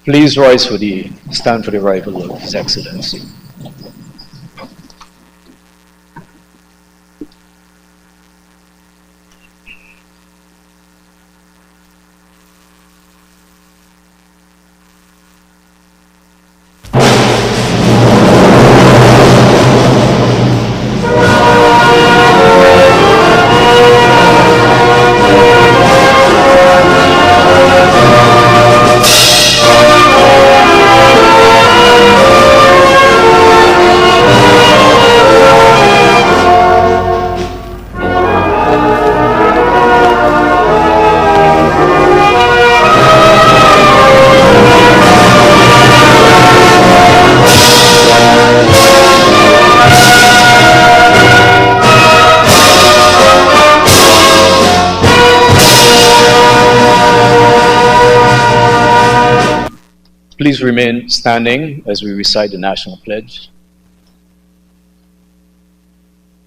Please rise for the stand for the arrival of His Excellency. Please remain standing as we recite the national pledge.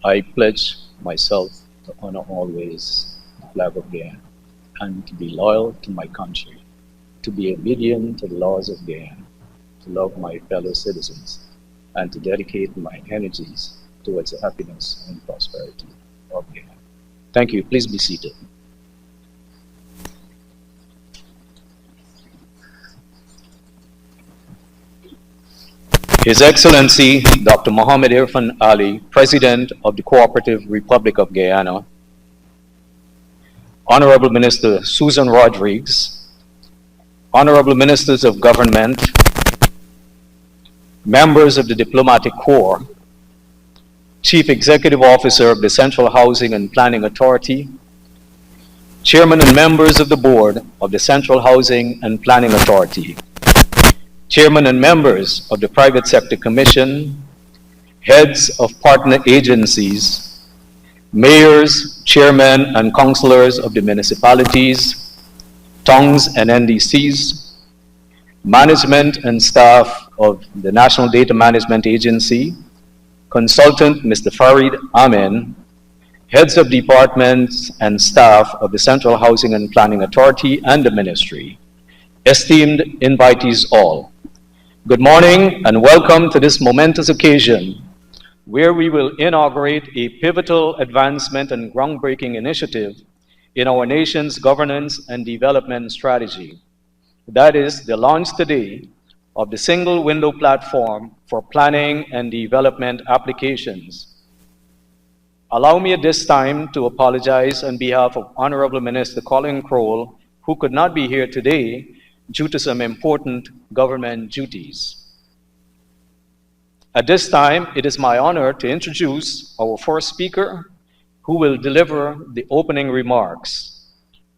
I pledge myself to honor always the flag of Guyana and to be loyal to my country, to be obedient to the laws of Guyana, to love my fellow citizens, and to dedicate my energies towards the happiness and prosperity of Guyana. Thank you. Please be seated. His Excellency Dr. Mohammed Irfan Ali, President of the Cooperative Republic of Guyana, Honorable Minister Susan Rodriguez, Honorable Ministers of Government, members of the Diplomatic Corps, Chief Executive Officer of the Central Housing and Planning Authority, Chairman and members of the Board of the Central Housing and Planning Authority, Chairman and members of the Private Sector Commission, heads of partner agencies, mayors, chairmen, and councillors of the municipalities, tongs and NDCs, management and staff of the National Data Management Agency, consultant Mr. Farid Amin, heads of departments and staff of the Central Housing and Planning Authority and the Ministry, esteemed invitees all. Good morning and welcome to this momentous occasion where we will inaugurate a pivotal advancement and groundbreaking initiative in our nation's governance and development strategy. That is the launch today of the single window platform for planning and development applications. Allow me at this time to apologize on behalf of Honorable Minister Colin Crowell, who could not be here today due to some important government duties. At this time, it is my honor to introduce our first speaker, who will deliver the opening remarks.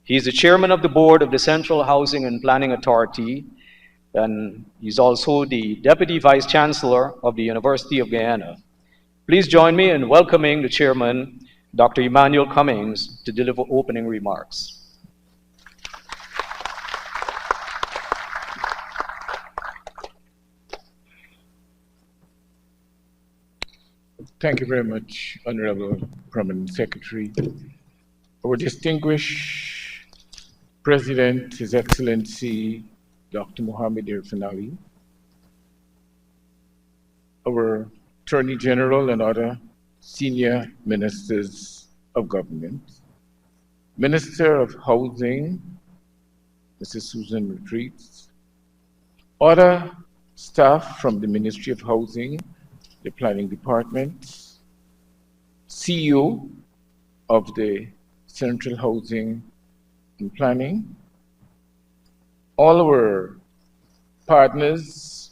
He is the chairman of the board of the Central Housing and Planning Authority, and he's also the deputy vice chancellor of the University of Guyana. Please join me in welcoming the chairman, Dr. Emmanuel Cummings, to deliver opening remarks. Thank you very much, Honorable Permanent Secretary. Our distinguished President, His Excellency Dr. Mohammed Irfan Ali, our Attorney General and other senior ministers of government, Minister of Housing, Mrs. Susan Rodriguez, other staff from the Ministry of Housing, the Planning Department, CEO of the Central Housing and Planning, all our partners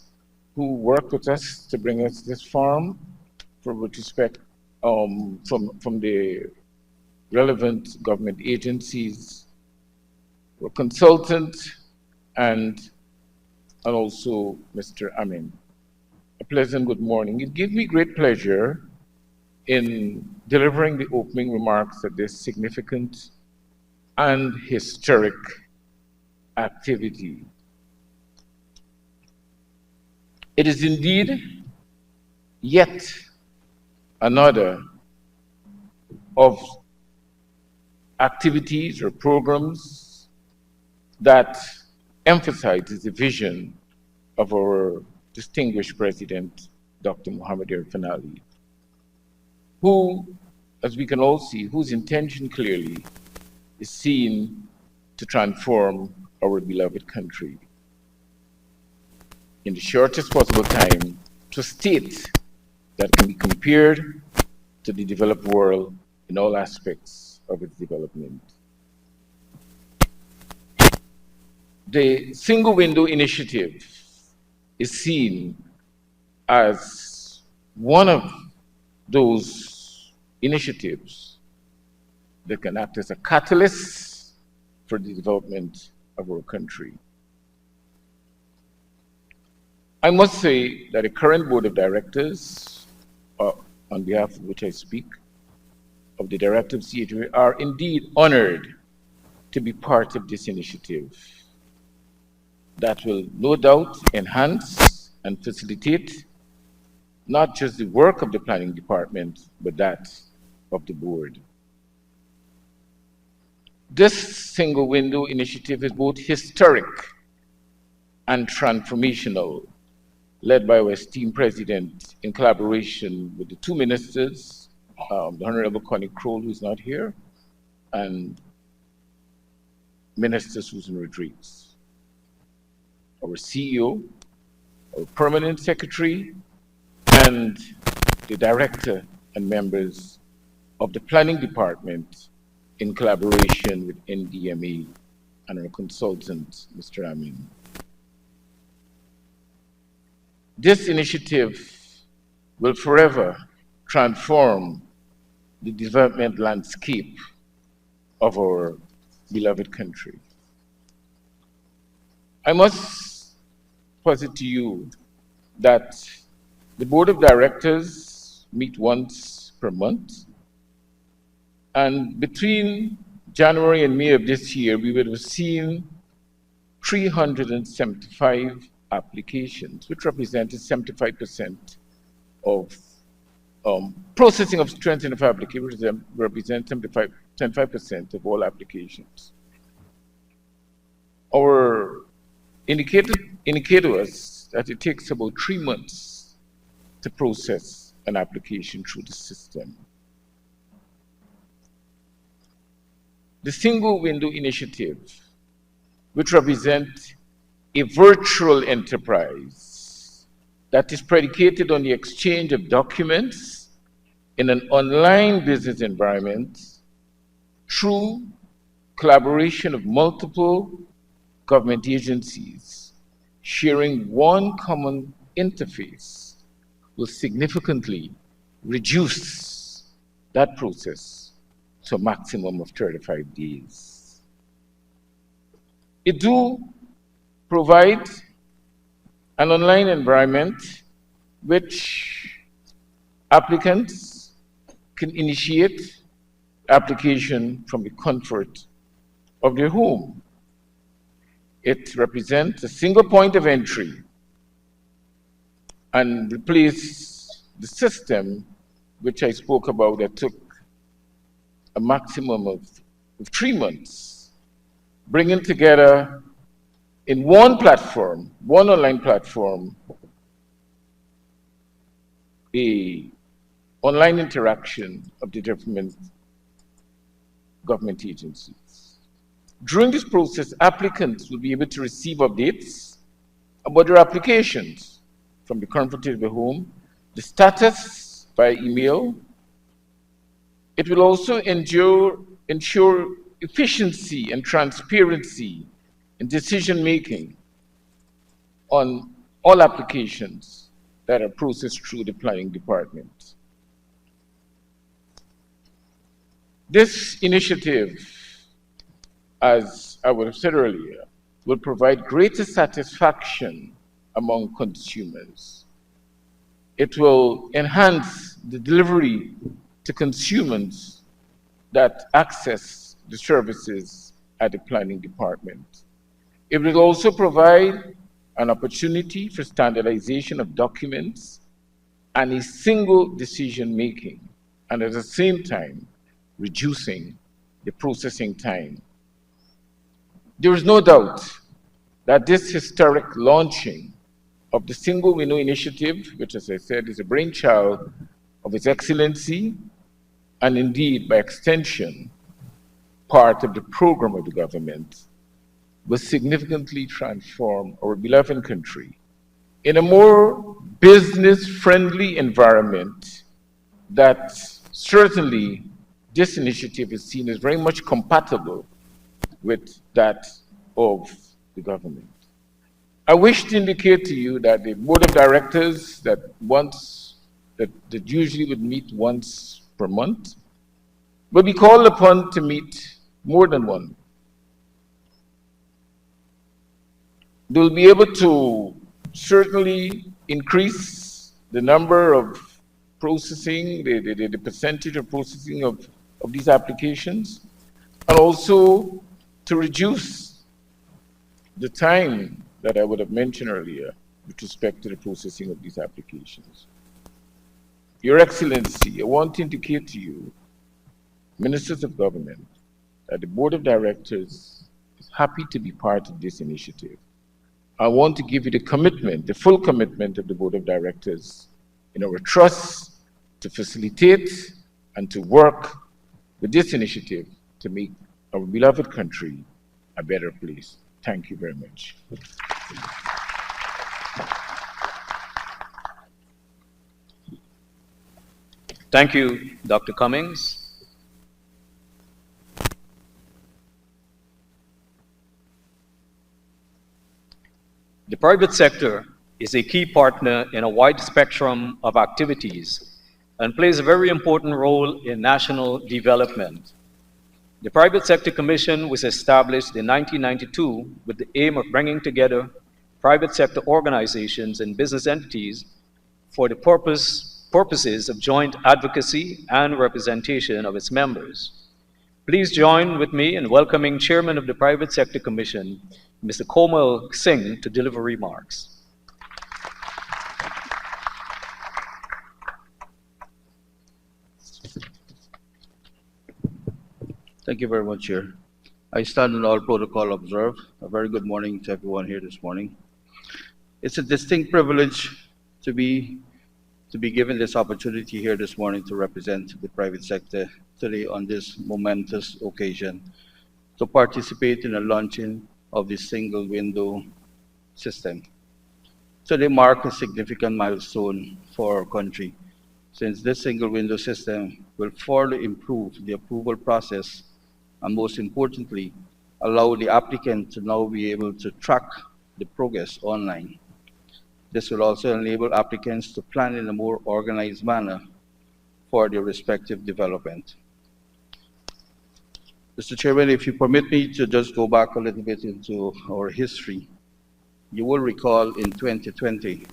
who work with us to bring us this farm, with respect from the relevant government agencies, our consultant, and also Mr. Amin. A pleasant good morning. It gives me great pleasure in delivering the opening remarks at this significant and historic activity. It is indeed yet another of activities or programs that emphasizes the vision of our distinguished President, Dr. Muhammad Irfan Ali, who, as we can all see, whose intention clearly is seen to transform our beloved country in the shortest possible time to a state that can be compared to the developed world in all aspects of its development. The single window initiative is seen as one of those initiatives that can act as a catalyst for the development of our country. I must say that the current board of directors, on behalf of which I speak, of the Director of CHA, are indeed honored to be part of this initiative that will no doubt enhance and facilitate not just the work of the planning department, but that of the board. This single window initiative is both historic and transformational, led by our esteemed president in collaboration with the two ministers, the Honorable Connie Kroll, who is not here, and Minister Susan Rodriguez, our CEO, our permanent secretary, and the director and members of the planning department in collaboration with NDMA and our consultant, Mr. Amin. This initiative will forever transform the development landscape of our beloved country. I must posit to you that the board of directors meet once per month, and between January and May of this year, we would have seen 375 applications, which represented 75% of processing of strength of applications, represent 75% of all applications. Our indicator was that it takes about 3 months to process an application through the system. The single window initiative, which represents a virtual enterprise that is predicated on the exchange of documents in an online business environment through collaboration of multiple government agencies sharing one common interface, will significantly reduce that process to a maximum of 35 days. It do provide an online environment which applicants can initiate application from the comfort of their home. It represents a single point of entry and replace the system which I spoke about that took a maximum of 3 months, bringing together in one platform, one online platform, the online interaction of the different government agencies. During this process, applicants will be able to receive updates about their applications from the comfort of their home, the status by email. It will also ensure efficiency and transparency in decision-making on all applications that are processed through the planning department. This initiative, as I would have said earlier, will provide greater satisfaction among consumers. It will enhance the delivery to consumers that access the services at the planning department. It will also provide an opportunity for standardization of documents and a single decision making, and at the same time, reducing the processing time. There is no doubt that this historic launching of the Single Window Initiative, which, as I said, is a brainchild of His Excellency, and indeed, by extension, part of the program of the government, will significantly transform our beloved country in a more business-friendly environment that certainly this initiative is seen as very much compatible with that of the government. I wish to indicate to you that the board of directors that usually would meet once per month will be called upon to meet more than one. They'll be able to certainly increase the number of processing, the percentage of processing of these applications, and also to reduce the time that I would have mentioned earlier with respect to the processing of these applications. Your Excellency, I want to indicate to you, ministers of government, that the board of directors is happy to be part of this initiative. I want to give you the commitment, the full commitment of the board of directors in our trust to facilitate and to work with this initiative to make our beloved country a better place. Thank you very much. Thank you, Dr. Cummings. The private sector is a key partner in a wide spectrum of activities and plays a very important role in national development. The Private Sector Commission was established in 1992 with the aim of bringing together private sector organizations and business entities for the purposes of joint advocacy and representation of its members. Please join with me in welcoming Chairman of the Private Sector Commission, Mr. Komal Singh, to deliver remarks. Thank you very much, Chair. I stand on all protocol observed. A very good morning to everyone here this morning. It's a distinct privilege to be given this opportunity here this morning to represent the private sector today on this momentous occasion to participate in the launching of the single window system. Today marks a significant milestone for our country, since this single window system will further improve the approval process and, most importantly, allow the applicant to now be able to track the progress online. This will also enable applicants to plan in a more organized manner for their respective development. Mr. Chairman, if you permit me to just go back a little bit into our history, you will recall in 2020,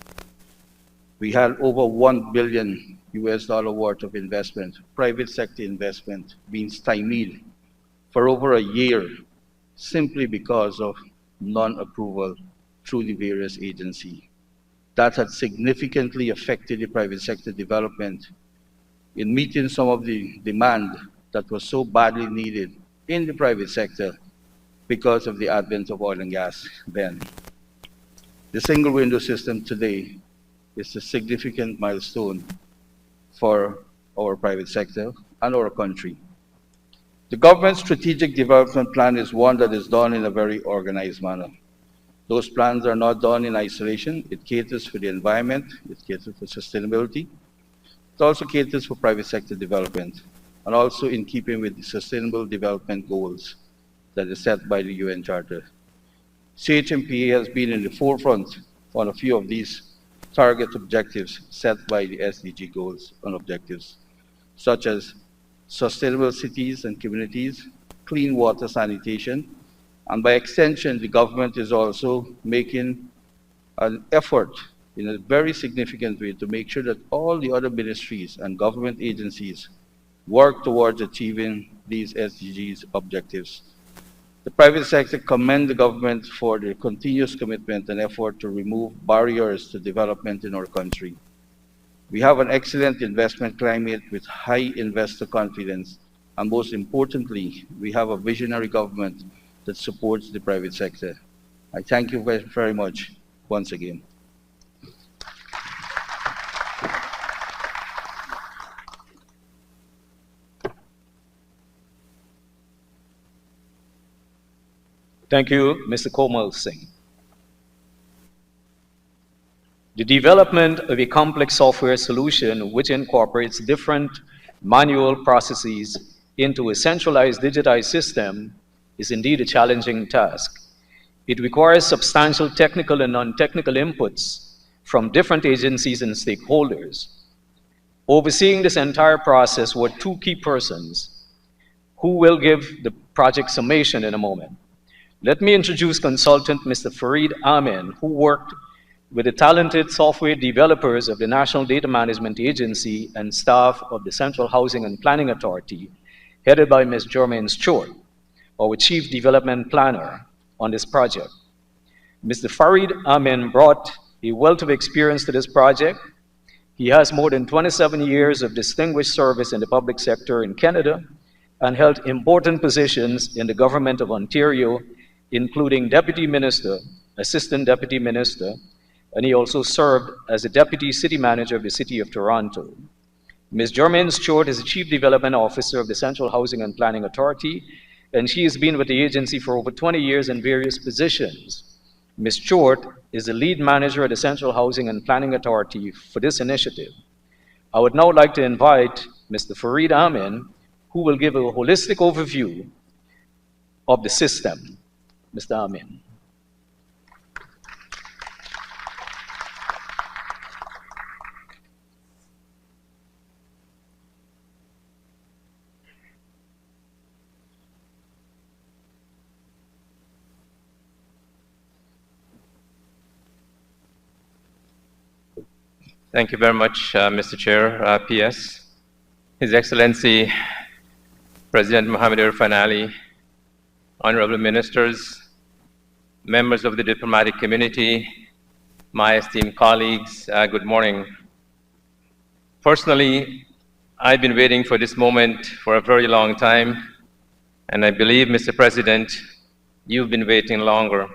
we had over $1 billion worth of investment, private sector investment, being stymied for over a year simply because of non-approval through the various agencies. That had significantly affected the private sector development in meeting some of the demand that was so badly needed in the private sector because of the advent of oil and gas then. The single window system today is a significant milestone for our private sector and our country. The government's strategic development plan is one that is done in a very organized manner. Those plans are not done in isolation. It caters for the environment, it caters for sustainability, it also caters for private sector development, and also in keeping with the Sustainable Development Goals that is set by the UN Charter. CHMPA has been in the forefront on a few of these target objectives set by the SDG goals and objectives, such as sustainable cities and communities, clean water sanitation, and by extension, the government is also making an effort in a very significant way to make sure that all the other ministries and government agencies work towards achieving these SDGs objectives. The private sector commend the government for their continuous commitment and effort to remove barriers to development in our country. We have an excellent investment climate with high investor confidence, and most importantly, we have a visionary government that supports the private sector. I thank you very, very much once again. Thank you, Mr. Komal Singh. The development of a complex software solution which incorporates different manual processes into a centralized digitized system is indeed a challenging task. It requires substantial technical and non-technical inputs from different agencies and stakeholders. Overseeing this entire process were two key persons who will give the project summation in a moment. Let me introduce consultant Mr. Farid Amin, who worked with the talented software developers of the National Data Management Agency and staff of the Central Housing and Planning Authority, headed by Ms. Jermaine Stewart, our Chief Development Planner on this project. Mr. Farid Amin brought a wealth of experience to this project. He has more than 27 years of distinguished service in the public sector in Canada and held important positions in the Government of Ontario, including Deputy Minister, Assistant Deputy Minister, and he also served as the Deputy City Manager of the City of Toronto. Ms. Jermaine Stewart is the Chief Development Officer of the Central Housing and Planning Authority, and she has been with the agency for over 20 years in various positions. Ms. Stewart is the lead manager of the Central Housing and Planning Authority for this initiative. I would now like to invite Mr. Farid Amin, who will give a holistic overview of the system. Mr. Amin. Thank you very much, Mr. Chair. PS, His Excellency President Mohamed Irfan Ali, honorable ministers, members of the diplomatic community, my esteemed colleagues, good morning. Personally, I've been waiting for this moment for a very long time, and I believe, Mr. President, you've been waiting longer.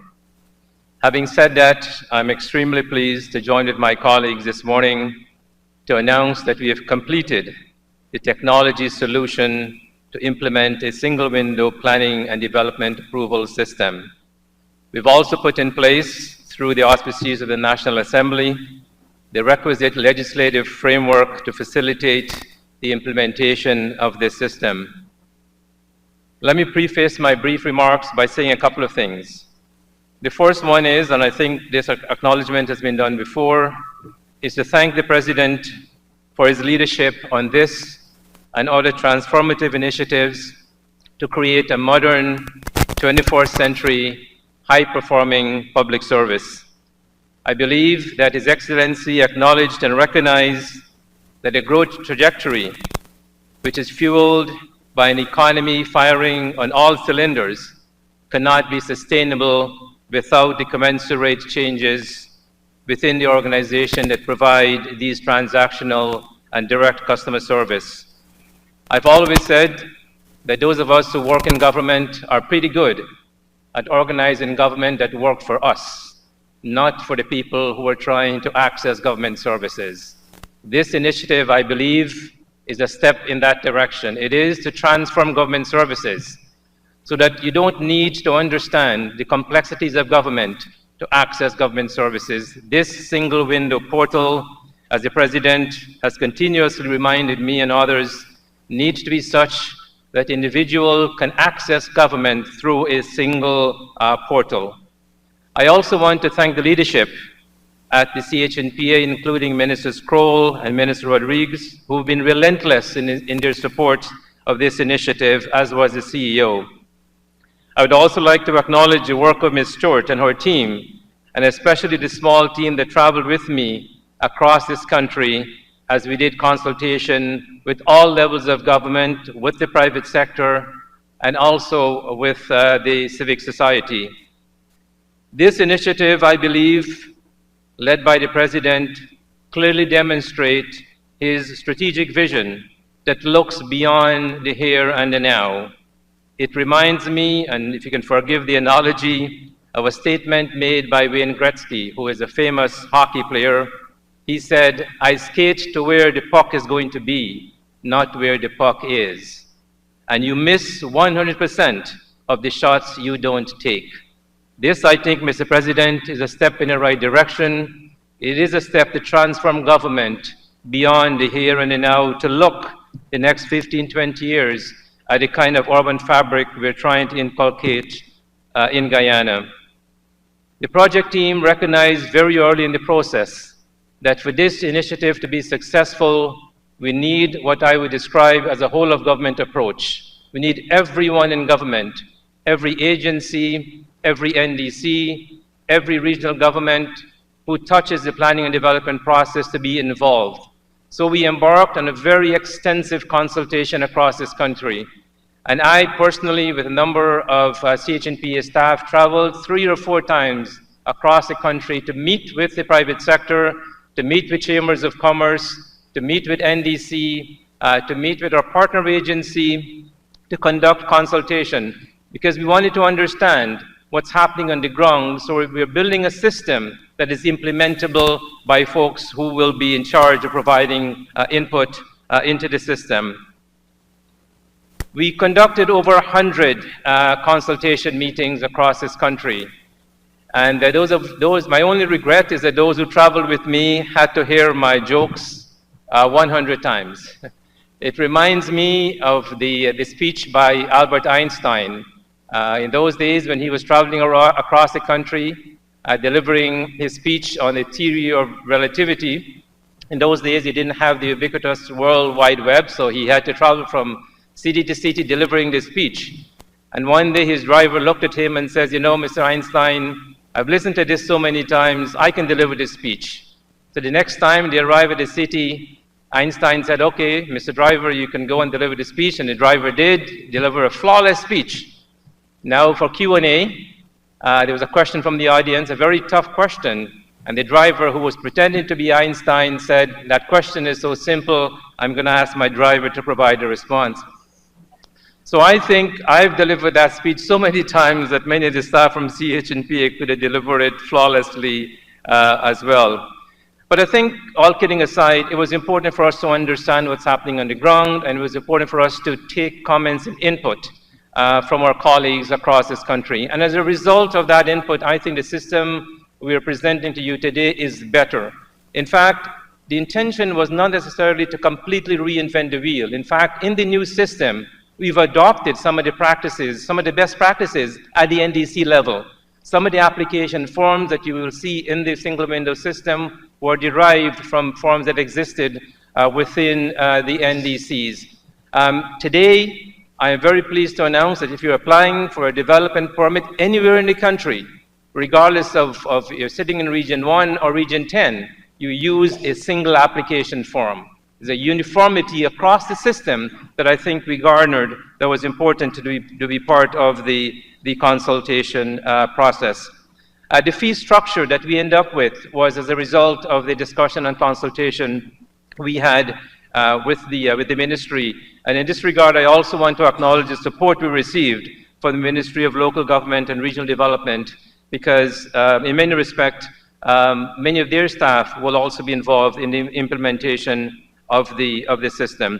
Having said that, I'm extremely pleased to join with my colleagues this morning to announce that we have completed the technology solution to implement a single window planning and development approval system. We've also put in place, through the auspices of the National Assembly, the requisite legislative framework to facilitate the implementation of this system. Let me preface my brief remarks by saying a couple of things. The first one is, and I think this acknowledgement has been done before, is to thank the President for his leadership on this and other transformative initiatives to create a modern, 21st century, high-performing public service. I believe that His Excellency acknowledged and recognized that a growth trajectory, which is fueled by an economy firing on all cylinders, cannot be sustainable without the commensurate changes within the organization that provide these transactional and direct customer service. I've always said that those of us who work in government are pretty good at organizing government that work for us, not for the people who are trying to access government services. This initiative, I believe, is a step in that direction. It is to transform government services so that you don't need to understand the complexities of government to access government services. This single window portal, as the President has continuously reminded me and others, needs to be such that individual can access government through a single portal. I also want to thank the leadership at the CHNPA, including Ministers Kroll and Minister Rodriguez, who've been relentless in their support of this initiative, as was the CEO. I would also like to acknowledge the work of Ms. Stewart and her team, and especially the small team that traveled with me across this country as we did consultation with all levels of government, with the private sector, and also with the civic society. This initiative, I believe, led by the President, clearly demonstrates his strategic vision that looks beyond the here and the now. It reminds me, and if you can forgive the analogy, of a statement made by Wayne Gretzky, who is a famous hockey player. He said, "I skate to where the puck is going to be, not where the puck is." And you miss 100% of the shots you don't take. This, I think, Mr. President, is a step in the right direction. It is a step to transform government beyond the here and the now to look the next 15, 20 years at the kind of urban fabric we're trying to inculcate in Guyana. The project team recognized very early in the process that for this initiative to be successful, we need what I would describe as a whole of government approach. We need everyone in government, every agency, every NDC, every regional government who touches the planning and development process to be involved. So we embarked on a very extensive consultation across this country. And I personally, with a number of CHNPA staff, traveled 3 or 4 times across the country to meet with the private sector, to meet with chambers of commerce, to meet with NDC, to meet with our partner agency, to conduct consultation, because we wanted to understand what's happening on the ground. So we're building a system that is implementable by folks who will be in charge of providing input into the system. We conducted over 100 consultation meetings across this country. And my only regret is that those who traveled with me had to hear my jokes 100 times. It reminds me of the speech by Albert Einstein. In those days when he was traveling across the country, delivering his speech on the theory of relativity. In those days, he didn't have the ubiquitous World Wide Web, so he had to travel from city to city delivering this speech. And one day his driver looked at him and says, "You know, Mr. Einstein, I've listened to this so many times, I can deliver this speech." So the next time they arrived at the city, Einstein said, "Okay, Mr. Driver, you can go and deliver the speech." And the driver did deliver a flawless speech. Now for Q&A, there was a question from the audience, a very tough question. And the driver, who was pretending to be Einstein, said, "That question is so simple, I'm going to ask my driver to provide a response." So I think I've delivered that speech so many times that many of the staff from CHNPA could have delivered it flawlessly as well. But I think, all kidding aside, it was important for us to understand what's happening on the ground, and it was important for us to take comments and input from our colleagues across this country. And as a result of that input, I think the system we are presenting to you today is better. In fact, the intention was not necessarily to completely reinvent the wheel. In fact, in the new system, we've adopted some of the practices, some of the best practices at the NDC level. Some of the application forms that you will see in the single window system were derived from forms that existed within the NDCs. Today, I am very pleased to announce that if you're applying for a development permit anywhere in the country, regardless of you're sitting in Region 1 or Region 10, you use a single application form. There's a uniformity across the system that I think we garnered that was important to be part of the consultation process. The fee structure that we end up with was as a result of the discussion and consultation we had with the ministry. And in this regard, I also want to acknowledge the support we received from the Ministry of Local Government and Regional Development, because in many respects, many of their staff will also be involved in the implementation of the system.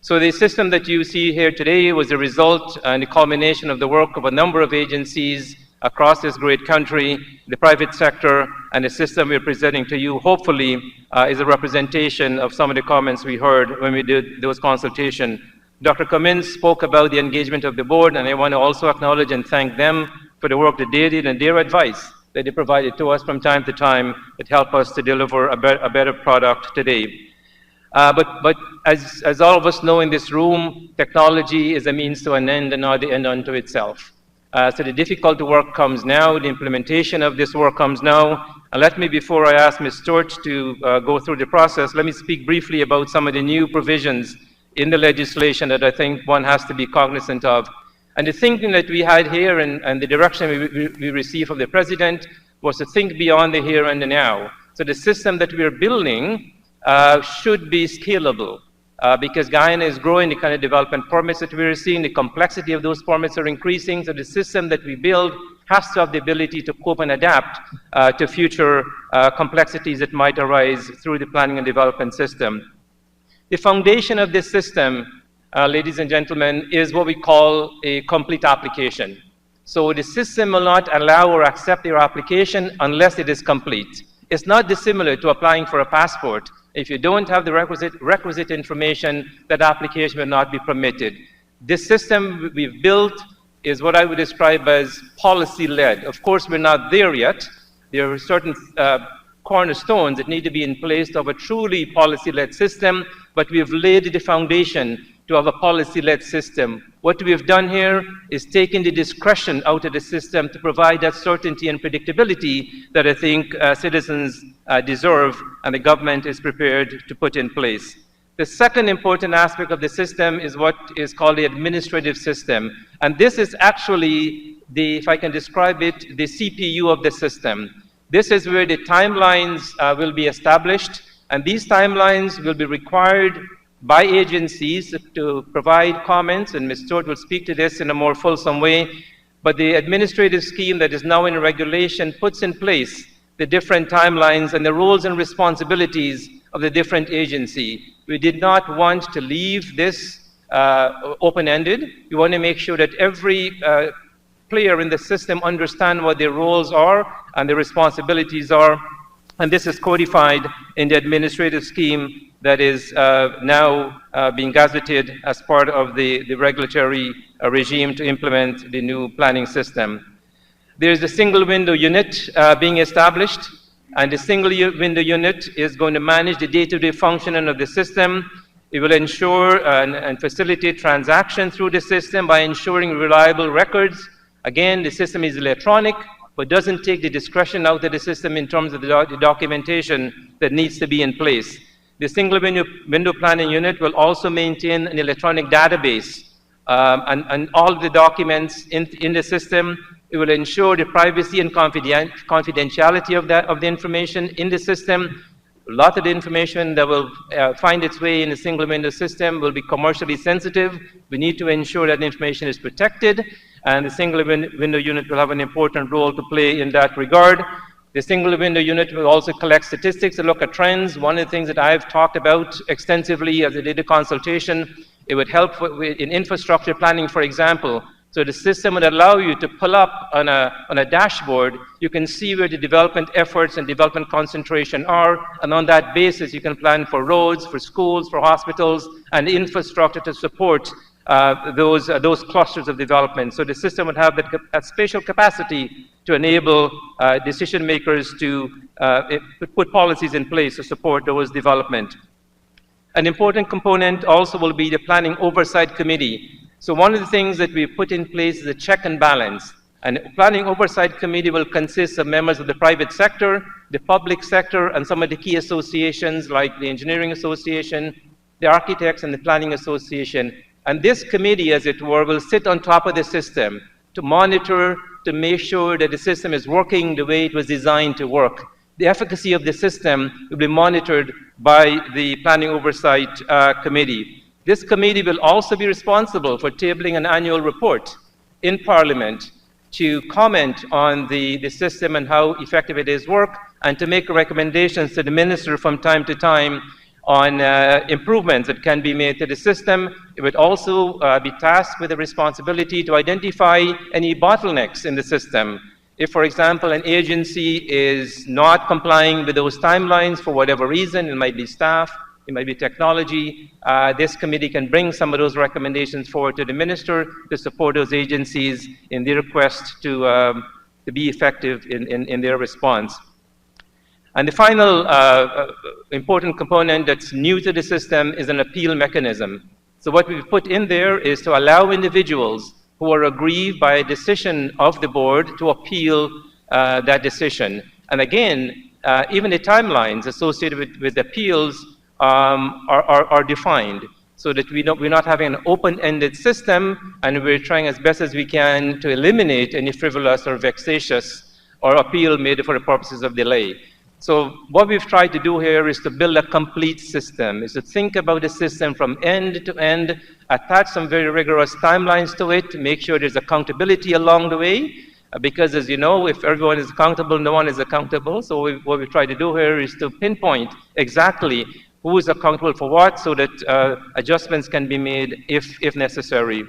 So the system that you see here today was a result and a culmination of the work of a number of agencies across this great country, the private sector, and the system we're presenting to you, hopefully, is a representation of some of the comments we heard when we did those consultations. Dr. Cummins spoke about the engagement of the board, and I want to also acknowledge and thank them for the work that they did and their advice that they provided to us from time to time that helped us to deliver a better product today. But as all of us know in this room, technology is a means to an end and not the end unto itself. So the difficult work comes now, the implementation of this work comes now. And let me, before I ask Ms. Stewart to go through the process, let me speak briefly about some of the new provisions in the legislation that I think one has to be cognizant of. And the thinking that we had here and the direction we received from the President was to think beyond the here and the now. So the system that we're building should be scalable because Guyana is growing, the kind of development permits that we're seeing, the complexity of those permits are increasing, so the system that we build has to have the ability to cope and adapt to future complexities that might arise through the planning and development system. The foundation of this system ladies and gentlemen, is what we call a complete application. So the system will not allow or accept your application unless it is complete. It's not dissimilar to applying for a passport. If you don't have the requisite information, that application will not be permitted. This system we've built is what I would describe as policy-led. Of course, we're not there yet. There are certain cornerstones that need to be in place to have a truly policy-led system, but we have laid the foundation to have a policy-led system. What we have done here is taken the discretion out of the system to provide that certainty and predictability that I think citizens deserve and the government is prepared to put in place. The second important aspect of the system is what is called the administrative system. And this is actually the, if I can describe it, the CPU of the system. This is where the timelines will be established, and these timelines will be required by agencies to provide comments, and Ms. Stewart will speak to this in a more fulsome way. But the administrative scheme that is now in regulation puts in place the different timelines and the roles and responsibilities of the different agency. We did not want to leave this open-ended. We want to make sure that every player in the system understand what their roles are and their responsibilities are. And this is codified in the administrative scheme that is now being gazetted as part of the regulatory regime to implement the new planning system. There's a single window unit being established, and the single window unit is going to manage the day-to-day functioning of the system. It will ensure and facilitate transaction through the system by ensuring reliable records. Again, the system is electronic, but doesn't take the discretion out of the system in terms of the documentation that needs to be in place. The single window planning unit will also maintain an electronic database and all the documents in the system. It will ensure the privacy and confidentiality of the information in the system. A lot of the information that will find its way in the single window system will be commercially sensitive. We need to ensure that information is protected, and the single window unit will have an important role to play in that regard. The single window unit will also collect statistics and look at trends. One of the things that I've talked about extensively as I did a consultation, it would help in infrastructure planning, for example. So the system would allow you to pull up on a dashboard. You can see where the development efforts and development concentration are, and on that basis, you can plan for roads, for schools, for hospitals, and infrastructure to support those clusters of development. So the system would have that spatial capacity to enable decision makers to put policies in place to support those development. An important component also will be the Planning Oversight Committee. So one of the things that we put in place is a check and balance. And Planning Oversight Committee will consist of members of the private sector, the public sector, and some of the key associations like the Engineering Association, the Architects, and the Planning Association. And this committee, as it were, will sit on top of the system to monitor, to make sure that the system is working the way it was designed to work. The efficacy of the system will be monitored by the Planning Oversight Committee. This committee will also be responsible for tabling an annual report in Parliament to comment on the system and how effective it is work, and to make recommendations to the minister from time to time on improvements that can be made to the system. It would also be tasked with the responsibility to identify any bottlenecks in the system. If, for example, an agency is not complying with those timelines for whatever reason, it might be staff, it might be technology, this committee can bring some of those recommendations forward to the minister to support those agencies in their quest to be effective in their response. And the final important component that's new to the system is an appeal mechanism. So what we've put in there is to allow individuals who are aggrieved by a decision of the board to appeal that decision. And again, even the timelines associated with appeals are defined, so that we're not having an open-ended system, and we're trying as best as we can to eliminate any frivolous or vexatious or appeal made for the purposes of delay. So what we've tried to do here is to build a complete system, is to think about the system from end to end, attach some very rigorous timelines to it, make sure there's accountability along the way, because as you know, if everyone is accountable, no one is accountable. So what we try to do here is to pinpoint exactly who is accountable for what, so that adjustments can be made if necessary.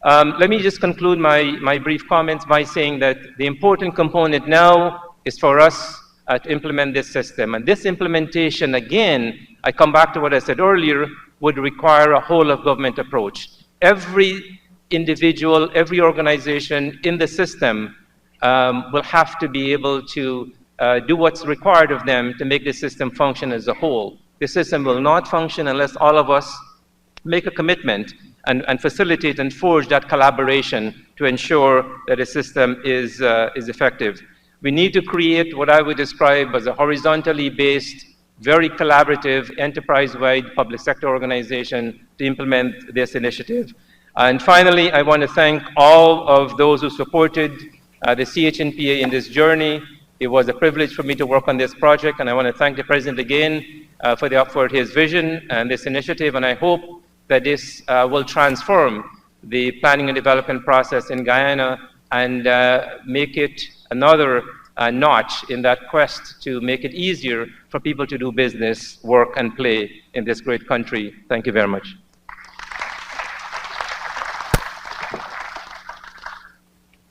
Let me just conclude my brief comments by saying that the important component now is for us to implement this system. And this implementation, again, I come back to what I said earlier, would require a whole of government approach. Every individual, every organization in the system will have to be able to do what's required of them to make the system function as a whole. The system will not function unless all of us make a commitment and facilitate and forge that collaboration to ensure that the system is effective. We need to create what I would describe as a horizontally based, very collaborative, enterprise-wide public sector organization to implement this initiative. And finally, I want to thank all of those who supported the CHNPA in this journey. It was a privilege for me to work on this project, and I want to thank the President again for his vision and this initiative, and I hope that this will transform the planning and development process in Guyana and make it another notch in that quest to make it easier for people to do business, work, and play in this great country. Thank you very much.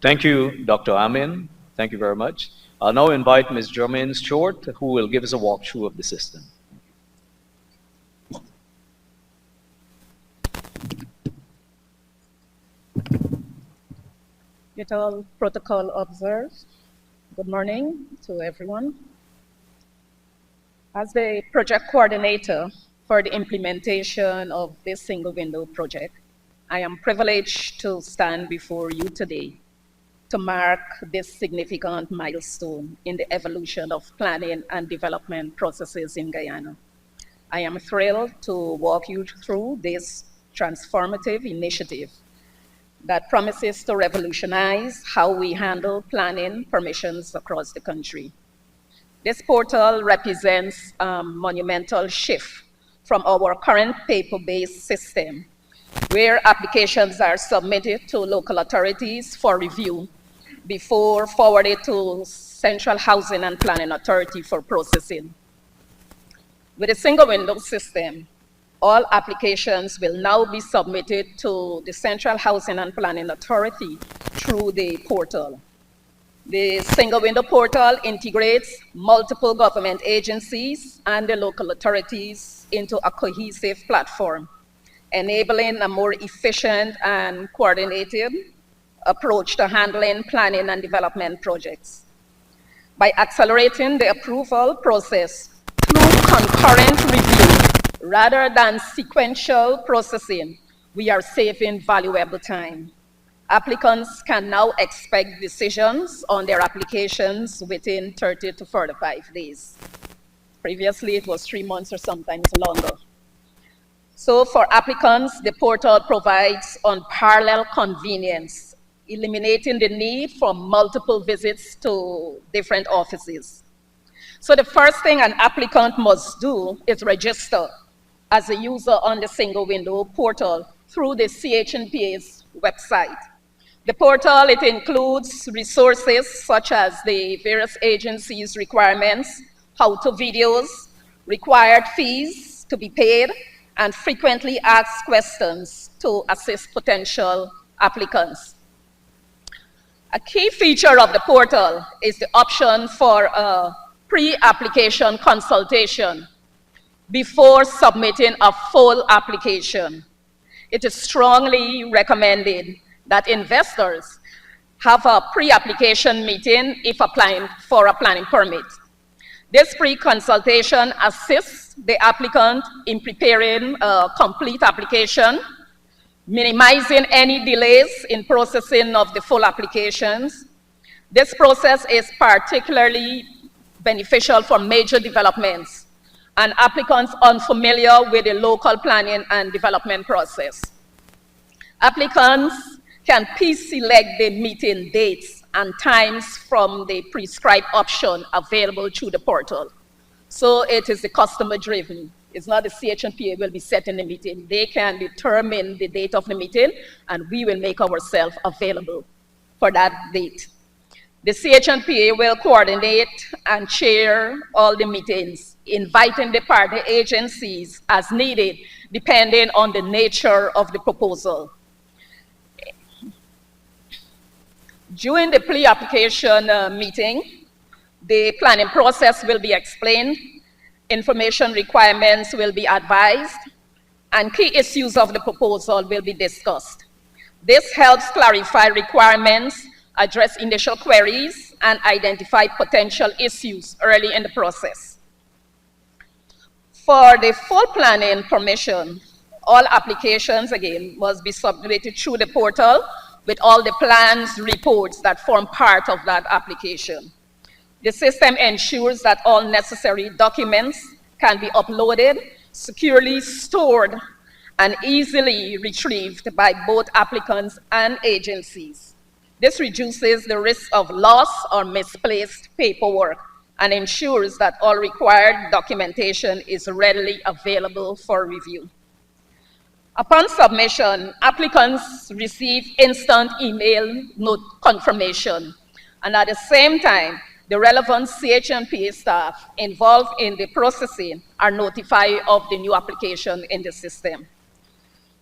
Thank you, Dr. Amin. Thank you very much. I'll now invite Ms. Jermaine Stewart, who will give us a walkthrough of the system. Get all protocol observed. Good morning to everyone. As the project coordinator for the implementation of this single window project, I am privileged to stand before you today to mark this significant milestone in the evolution of planning and development processes in Guyana. I am thrilled to walk you through this transformative initiative that promises to revolutionize how we handle planning permissions across the country. This portal represents a monumental shift from our current paper-based system, where applications are submitted to local authorities for review before forwarded to Central Housing and Planning Authority for processing. With a single window system, all applications will now be submitted to the Central Housing and Planning Authority through the portal. The single window portal integrates multiple government agencies and the local authorities into a cohesive platform, enabling a more efficient and coordinated approach to handling planning and development projects. By accelerating the approval process through concurrent review rather than sequential processing, we are saving valuable time. Applicants can now expect decisions on their applications within 30 to 45 days. Previously, it was 3 months or sometimes longer. So for applicants, the portal provides unparalleled convenience, eliminating the need for multiple visits to different offices. So the first thing an applicant must do is register as a user on the single window portal through the CHNPA's website. The portal, it includes resources such as the various agencies' requirements, how-to videos, required fees to be paid, and frequently asked questions to assist potential applicants. A key feature of the portal is the option for a pre-application consultation before submitting a full application. It is strongly recommended that investors have a pre-application meeting if applying for a planning permit. This pre-consultation assists the applicant in preparing a complete application, minimizing any delays in processing of the full applications. This process is particularly beneficial for major developments and applicants unfamiliar with the local planning and development process. Applicants can select the meeting dates and times from the prescribed option available through the portal. So it is the customer driven. It's not the CHNPA will be setting the meeting. They can determine the date of the meeting and we will make ourselves available for that date. The CHNPA will coordinate and chair all the meetings, inviting the partner agencies as needed, depending on the nature of the proposal. During the pre-application meeting, the planning process will be explained, information requirements will be advised, and key issues of the proposal will be discussed. This helps clarify requirements, address initial queries, and identify potential issues early in the process. For the full planning permission, all applications, again, must be submitted through the portal with all the plans, reports that form part of that application. The system ensures that all necessary documents can be uploaded, securely stored, and easily retrieved by both applicants and agencies. This reduces the risk of loss or misplaced paperwork and ensures that all required documentation is readily available for review. Upon submission, applicants receive instant email note confirmation, and at the same time, the relevant CHMPA staff involved in the processing are notified of the new application in the system.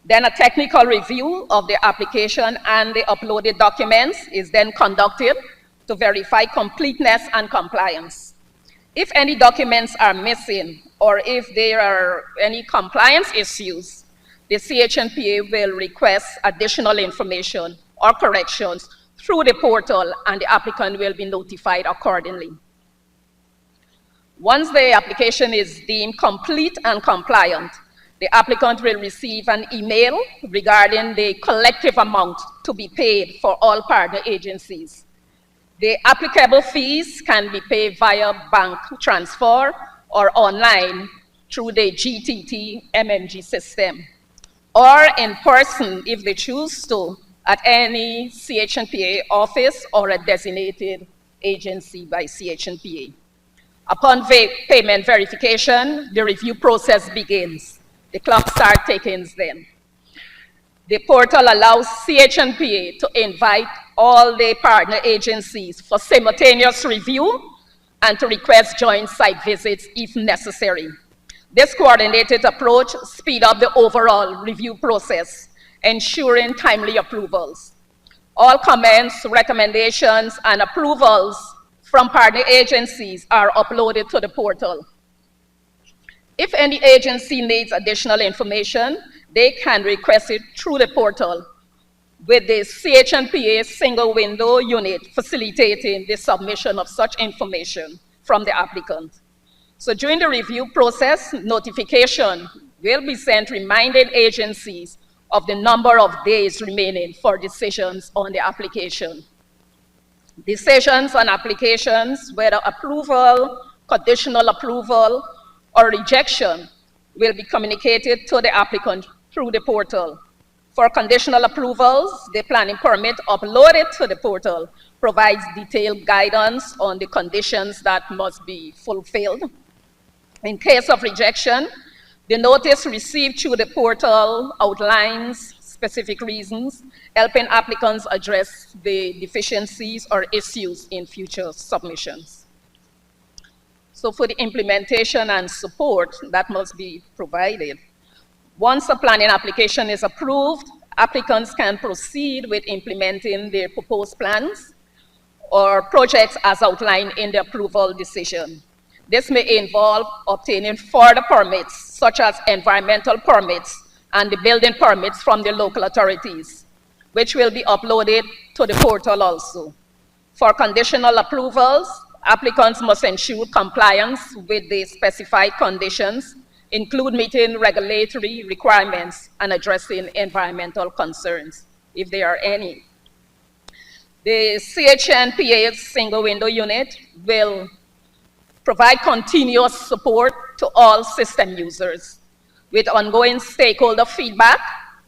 Then a technical review of the application and the uploaded documents is then conducted to verify completeness and compliance. If any documents are missing or if there are any compliance issues, the CHMPA will request additional information or corrections through the portal, and the applicant will be notified accordingly. Once the application is deemed complete and compliant, the applicant will receive an email regarding the collective amount to be paid for all partner agencies. The applicable fees can be paid via bank transfer or online through the GTT MMG system, or in person if they choose to at any CHMPA office or a designated agency by CHMPA. Upon payment verification, the review process begins. The clock starts ticking then. The portal allows CHMPA to invite all the partner agencies for simultaneous review and to request joint site visits if necessary. This coordinated approach speeds up the overall review process, ensuring timely approvals. All comments, recommendations, and approvals from partner agencies are uploaded to the portal. If any agency needs additional information, they can request it through the portal, with the CHMPA single window unit facilitating the submission of such information from the applicant. So during the review process, notification will be sent reminding agencies of the number of days remaining for decisions on the application. Decisions on applications, whether approval, conditional approval, or rejection, will be communicated to the applicant through the portal. For conditional approvals, the planning permit uploaded to the portal provides detailed guidance on the conditions that must be fulfilled. In case of rejection, the notice received through the portal outlines specific reasons, helping applicants address the deficiencies or issues in future submissions. So for the implementation and support that must be provided, once a planning application is approved, applicants can proceed with implementing their proposed plans or projects as outlined in the approval decision. This may involve obtaining further permits, such as environmental permits and the building permits from the local authorities, which will be uploaded to the portal also. For conditional approvals, applicants must ensure compliance with the specified conditions, include meeting regulatory requirements and addressing environmental concerns, if there are any. The CHMPA's single window unit will provide continuous support to all system users. With ongoing stakeholder feedback,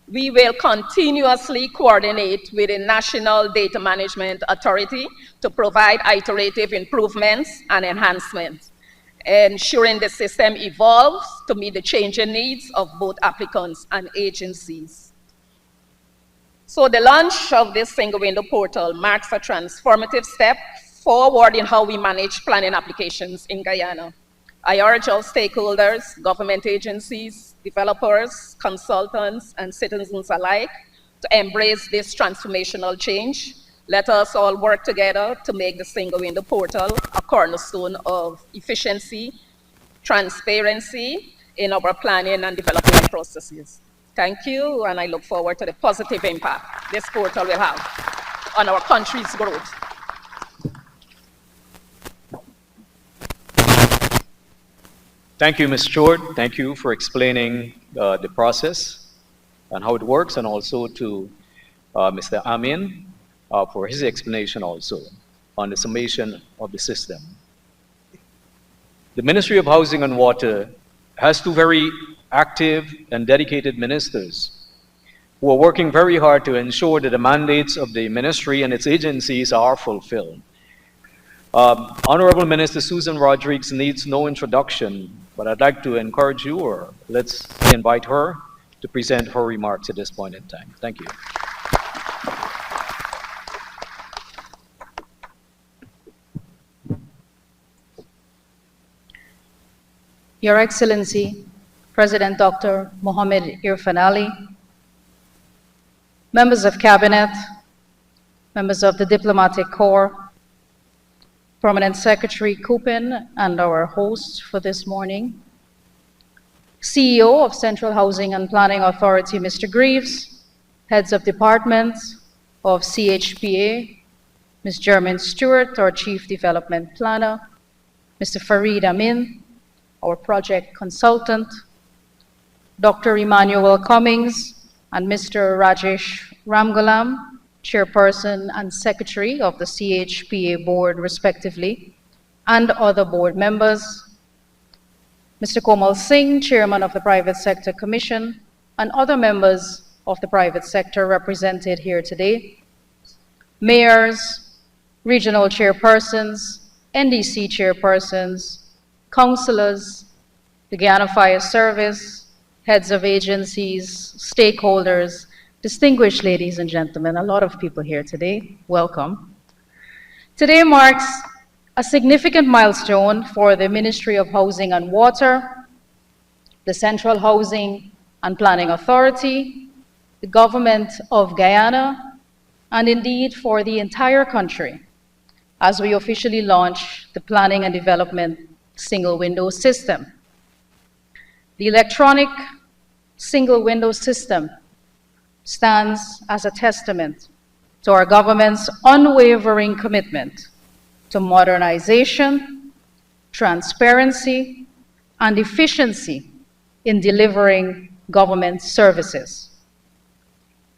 we will continuously coordinate with the National Data Management Authority to provide iterative improvements and enhancements, ensuring the system evolves to meet the changing needs of both applicants and agencies. So the launch of this single window portal marks a transformative step forward in how we manage planning applications in Guyana. I urge all stakeholders, government agencies, developers, consultants, and citizens alike to embrace this transformational change. Let us all work together to make the single window portal a cornerstone of efficiency, transparency in our planning and development processes. Thank you, and I look forward to the positive impact this portal will have on our country's growth. Thank you, Ms. Stewart. Thank you for explaining the process and how it works, and also to Mr. Amin for his explanation also on the summation of the system. The Ministry of Housing and Water has two very active and dedicated ministers who are working very hard to ensure that the mandates of the ministry and its agencies are fulfilled. Honorable Minister Susan Rodriguez needs no introduction, but I'd like to encourage you, or let's invite her to present her remarks at this point in time. Thank you. Your Excellency, President Dr. Mohammed Irfan Ali, members of Cabinet, members of the Diplomatic Corps, Permanent Secretary Kupin, and our host for this morning, CEO of Central Housing and Planning Authority, Mr. Greaves, heads of departments of CHPA, Ms. Jermaine Stewart, our Chief Development Planner, Mr. Farid Amin, our project consultant, Dr. Emmanuel Cummings, and Mr. Rajesh Ramgalam, Chairperson and Secretary of the CHPA Board, respectively, and other board members, Mr. Komal Singh, Chairman of the Private Sector Commission, and other members of the private sector represented here today, mayors, regional chairpersons, NDC chairpersons, councillors, the Guyana Fire Service, heads of agencies, stakeholders, distinguished ladies and gentlemen, a lot of people here today, welcome. Today marks a significant milestone for the Ministry of Housing and Water, the Central Housing and Planning Authority, the Government of Guyana, and indeed for the entire country, as we officially launch the Planning and Development Single Window System. The electronic single window system stands as a testament to our government's unwavering commitment to modernization, transparency, and efficiency in delivering government services.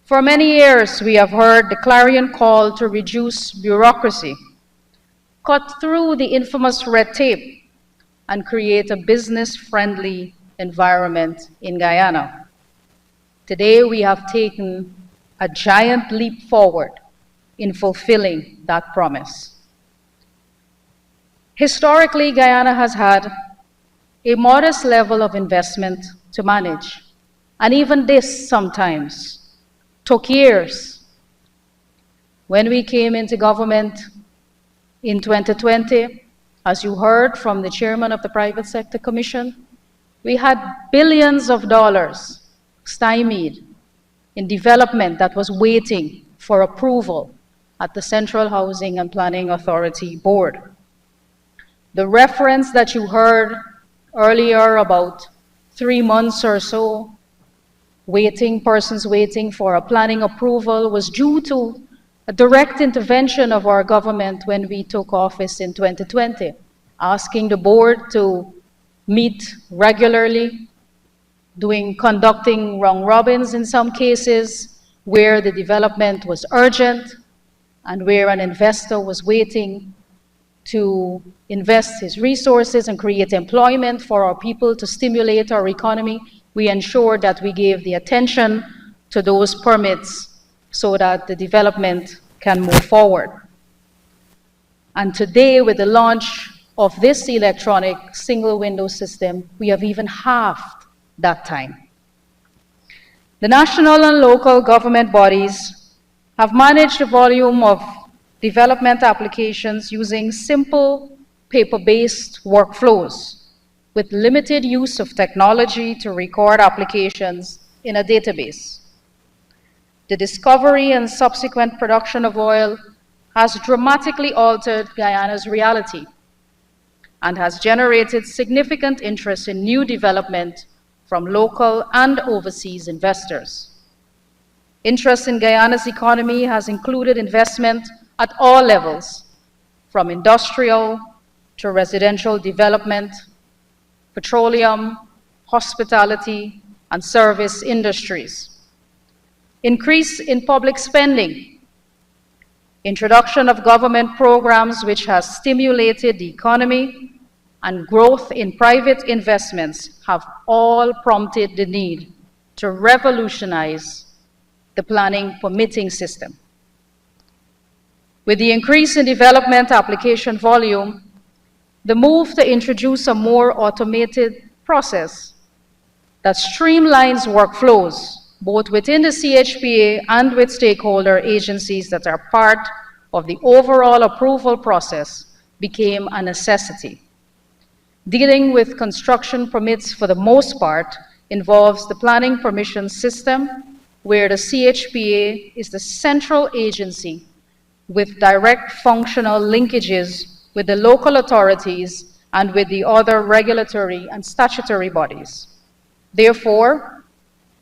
For many years, we have heard the clarion call to reduce bureaucracy, cut through the infamous red tape, and create a business-friendly environment in Guyana. Today, we have taken a giant leap forward in fulfilling that promise. Historically, Guyana has had a modest level of investment to manage, and even this sometimes took years. When we came into government in 2020, as you heard from the chairman of the Private Sector Commission, we had billions of dollars stymied in development that was waiting for approval at the Central Housing and Planning Authority Board. The reference that you heard earlier about 3 months or so persons waiting for a planning approval was due to a direct intervention of our government when we took office in 2020, asking the board to meet regularly, conducting round robins in some cases where the development was urgent and where an investor was waiting to invest his resources and create employment for our people to stimulate our economy. We ensured that we gave the attention to those permits so that the development can move forward. And today, with the launch of this electronic single window system, we have even halved that time. The national and local government bodies have managed the volume of development applications using simple paper-based workflows with limited use of technology to record applications in a database. The discovery and subsequent production of oil has dramatically altered Guyana's reality and has generated significant interest in new development from local and overseas investors. Interest in Guyana's economy has included investment at all levels, from industrial to residential development, petroleum, hospitality, and service industries. Increase in public spending, introduction of government programs which has stimulated the economy, and growth in private investments have all prompted the need to revolutionize the planning permitting system. With the increase in development application volume, the move to introduce a more automated process that streamlines workflows both within the CHPA and with stakeholder agencies that are part of the overall approval process became a necessity. Dealing with construction permits for the most part involves the planning permission system, where the CHPA is the central agency with direct functional linkages with the local authorities and with the other regulatory and statutory bodies. Therefore,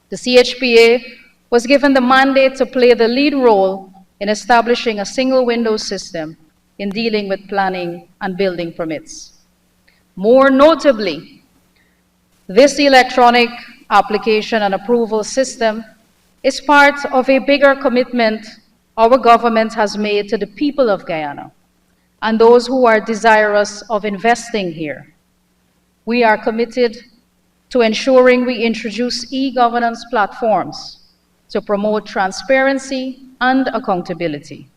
the CHPA was given the mandate to play the lead role in establishing a single window system in dealing with planning and building permits. More notably, this electronic application and approval system is part of a bigger commitment our government has made to the people of Guyana and those who are desirous of investing here. We are committed to ensuring we introduce e-governance platforms to promote transparency and accountability,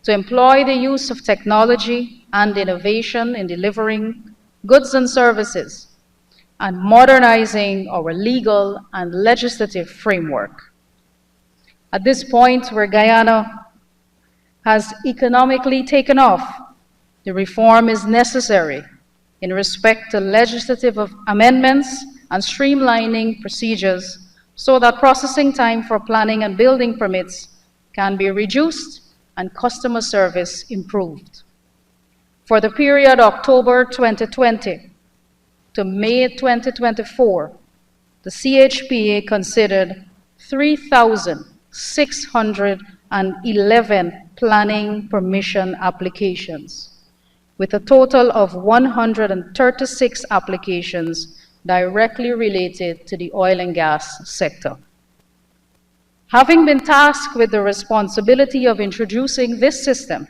to employ the use of technology and innovation in delivering goods and services, and modernizing our legal and legislative framework. At this point where Guyana has economically taken off, the reform is necessary in respect to legislative amendments and streamlining procedures so that processing time for planning and building permits can be reduced and customer service improved. For the period October 2020 to May 2024, the CHPA considered 3,611 planning permission applications, with a total of 136 applications directly related to the oil and gas sector. Having been tasked with the responsibility of introducing this system,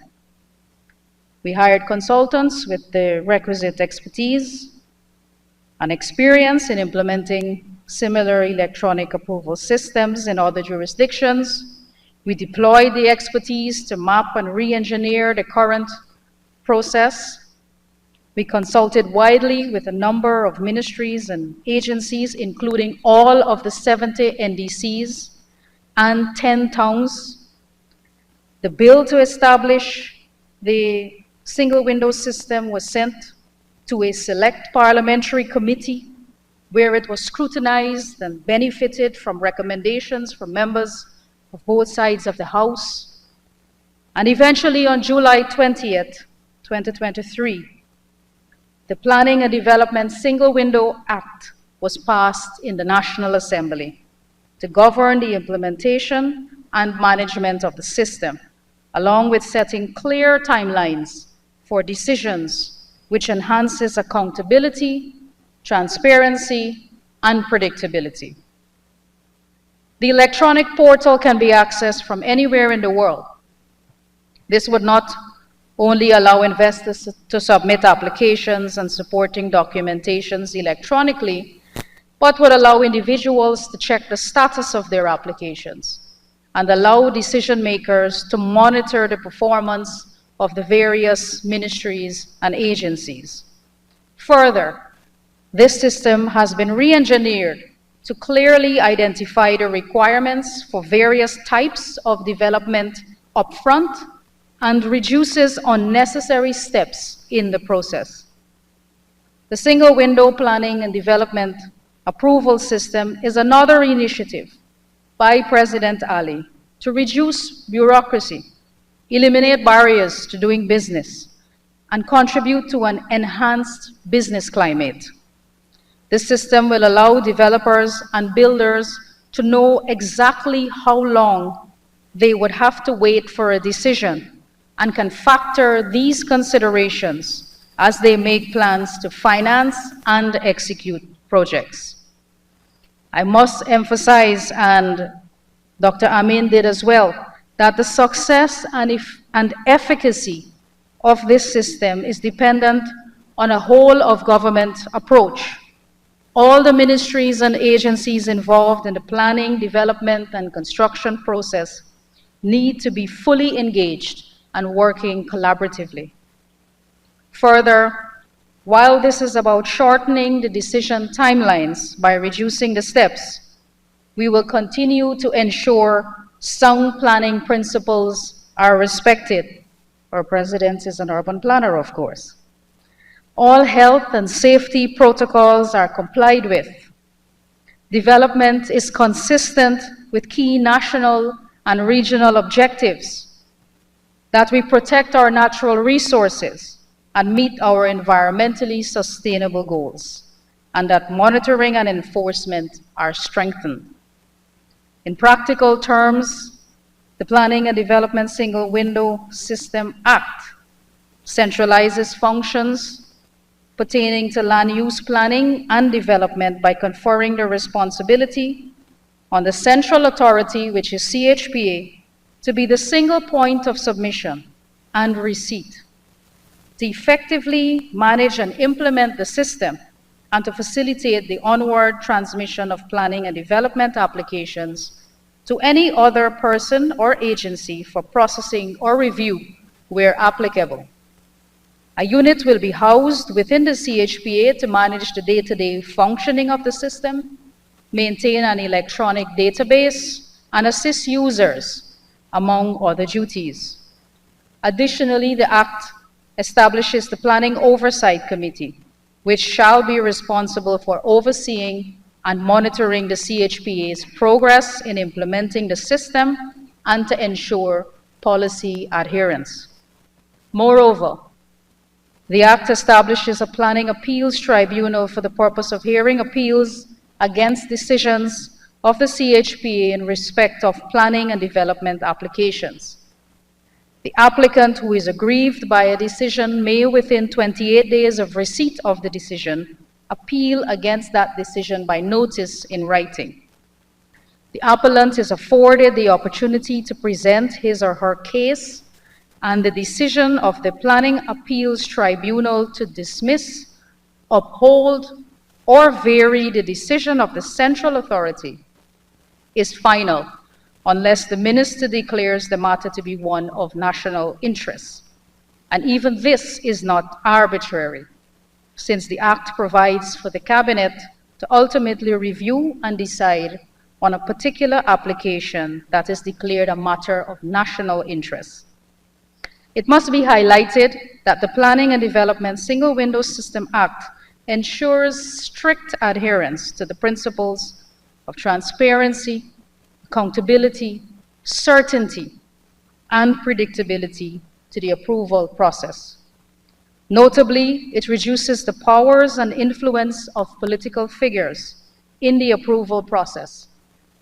we hired consultants with the requisite expertise and experience in implementing similar electronic approval systems in other jurisdictions. We deployed the expertise to map and re-engineer the current process. We consulted widely with a number of ministries and agencies, including all of the 70 NDCs and 10 towns. The bill to establish the single window system was sent to a select parliamentary committee where it was scrutinized and benefited from recommendations from members of both sides of the House. And eventually on July 20th, 2023, the Planning and Development Single Window Act was passed in the National Assembly to govern the implementation and management of the system, along with setting clear timelines for decisions which enhances accountability, transparency, and predictability. The electronic portal can be accessed from anywhere in the world. This would not only allow investors to submit applications and supporting documentations electronically, but would allow individuals to check the status of their applications and allow decision makers to monitor the performance of the various ministries and agencies. Further, this system has been re-engineered to clearly identify the requirements for various types of development upfront and reduces unnecessary steps in the process. The single window planning and development approval system is another initiative by President Ali to reduce bureaucracy, eliminate barriers to doing business, and contribute to an enhanced business climate. This system will allow developers and builders to know exactly how long they would have to wait for a decision and can factor these considerations as they make plans to finance and execute projects. I must emphasize, and Dr. Amin did as well, that the success and efficacy of this system is dependent on a whole of government approach. All the ministries and agencies involved in the planning, development, and construction process need to be fully engaged and working collaboratively. Further, while this is about shortening the decision timelines by reducing the steps, we will continue to ensure sound planning principles are respected. Our president is an urban planner, of course. All health and safety protocols are complied with. Development is consistent with key national and regional objectives. That we protect our natural resources and meet our environmentally sustainable goals, and that monitoring and enforcement are strengthened. In practical terms, the Planning and Development Single Window System Act centralizes functions pertaining to land use planning and development by conferring the responsibility on the central authority, which is CHPA, to be the single point of submission and receipt, to effectively manage and implement the system, and to facilitate the onward transmission of planning and development applications to any other person or agency for processing or review where applicable. A unit will be housed within the CHPA to manage the day-to-day functioning of the system, maintain an electronic database, and assist users, among other duties. Additionally, the Act establishes the Planning Oversight Committee, which shall be responsible for overseeing and monitoring the CHPA's progress in implementing the system and to ensure policy adherence. Moreover, the Act establishes a planning appeals tribunal for the purpose of hearing appeals against decisions of the CHPA in respect of planning and development applications. The applicant who is aggrieved by a decision may, within 28 days of receipt of the decision, appeal against that decision by notice in writing. The appellant is afforded the opportunity to present his or her case, and the decision of the Planning Appeals Tribunal to dismiss, uphold, or vary the decision of the central authority is final, unless the minister declares the matter to be one of national interest. And even this is not arbitrary, since the Act provides for the Cabinet to ultimately review and decide on a particular application that is declared a matter of national interest. It must be highlighted that the Planning and Development Single Window System Act ensures strict adherence to the principles of transparency, accountability, certainty, and predictability to the approval process. Notably, it reduces the powers and influence of political figures in the approval process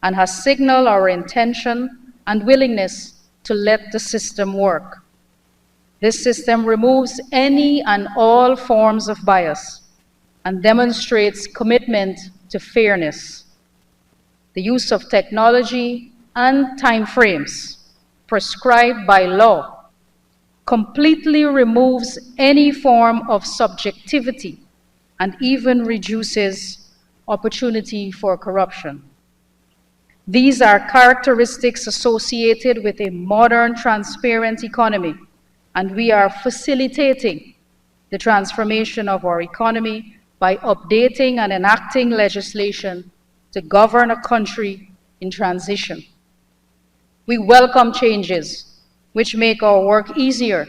and has signaled our intention and willingness to let the system work. This system removes any and all forms of bias and demonstrates commitment to fairness. The use of technology and timeframes prescribed by law completely removes any form of subjectivity and even reduces opportunity for corruption. These are characteristics associated with a modern, transparent economy, and we are facilitating the transformation of our economy by updating and enacting legislation to govern a country in transition. We welcome changes which make our work easier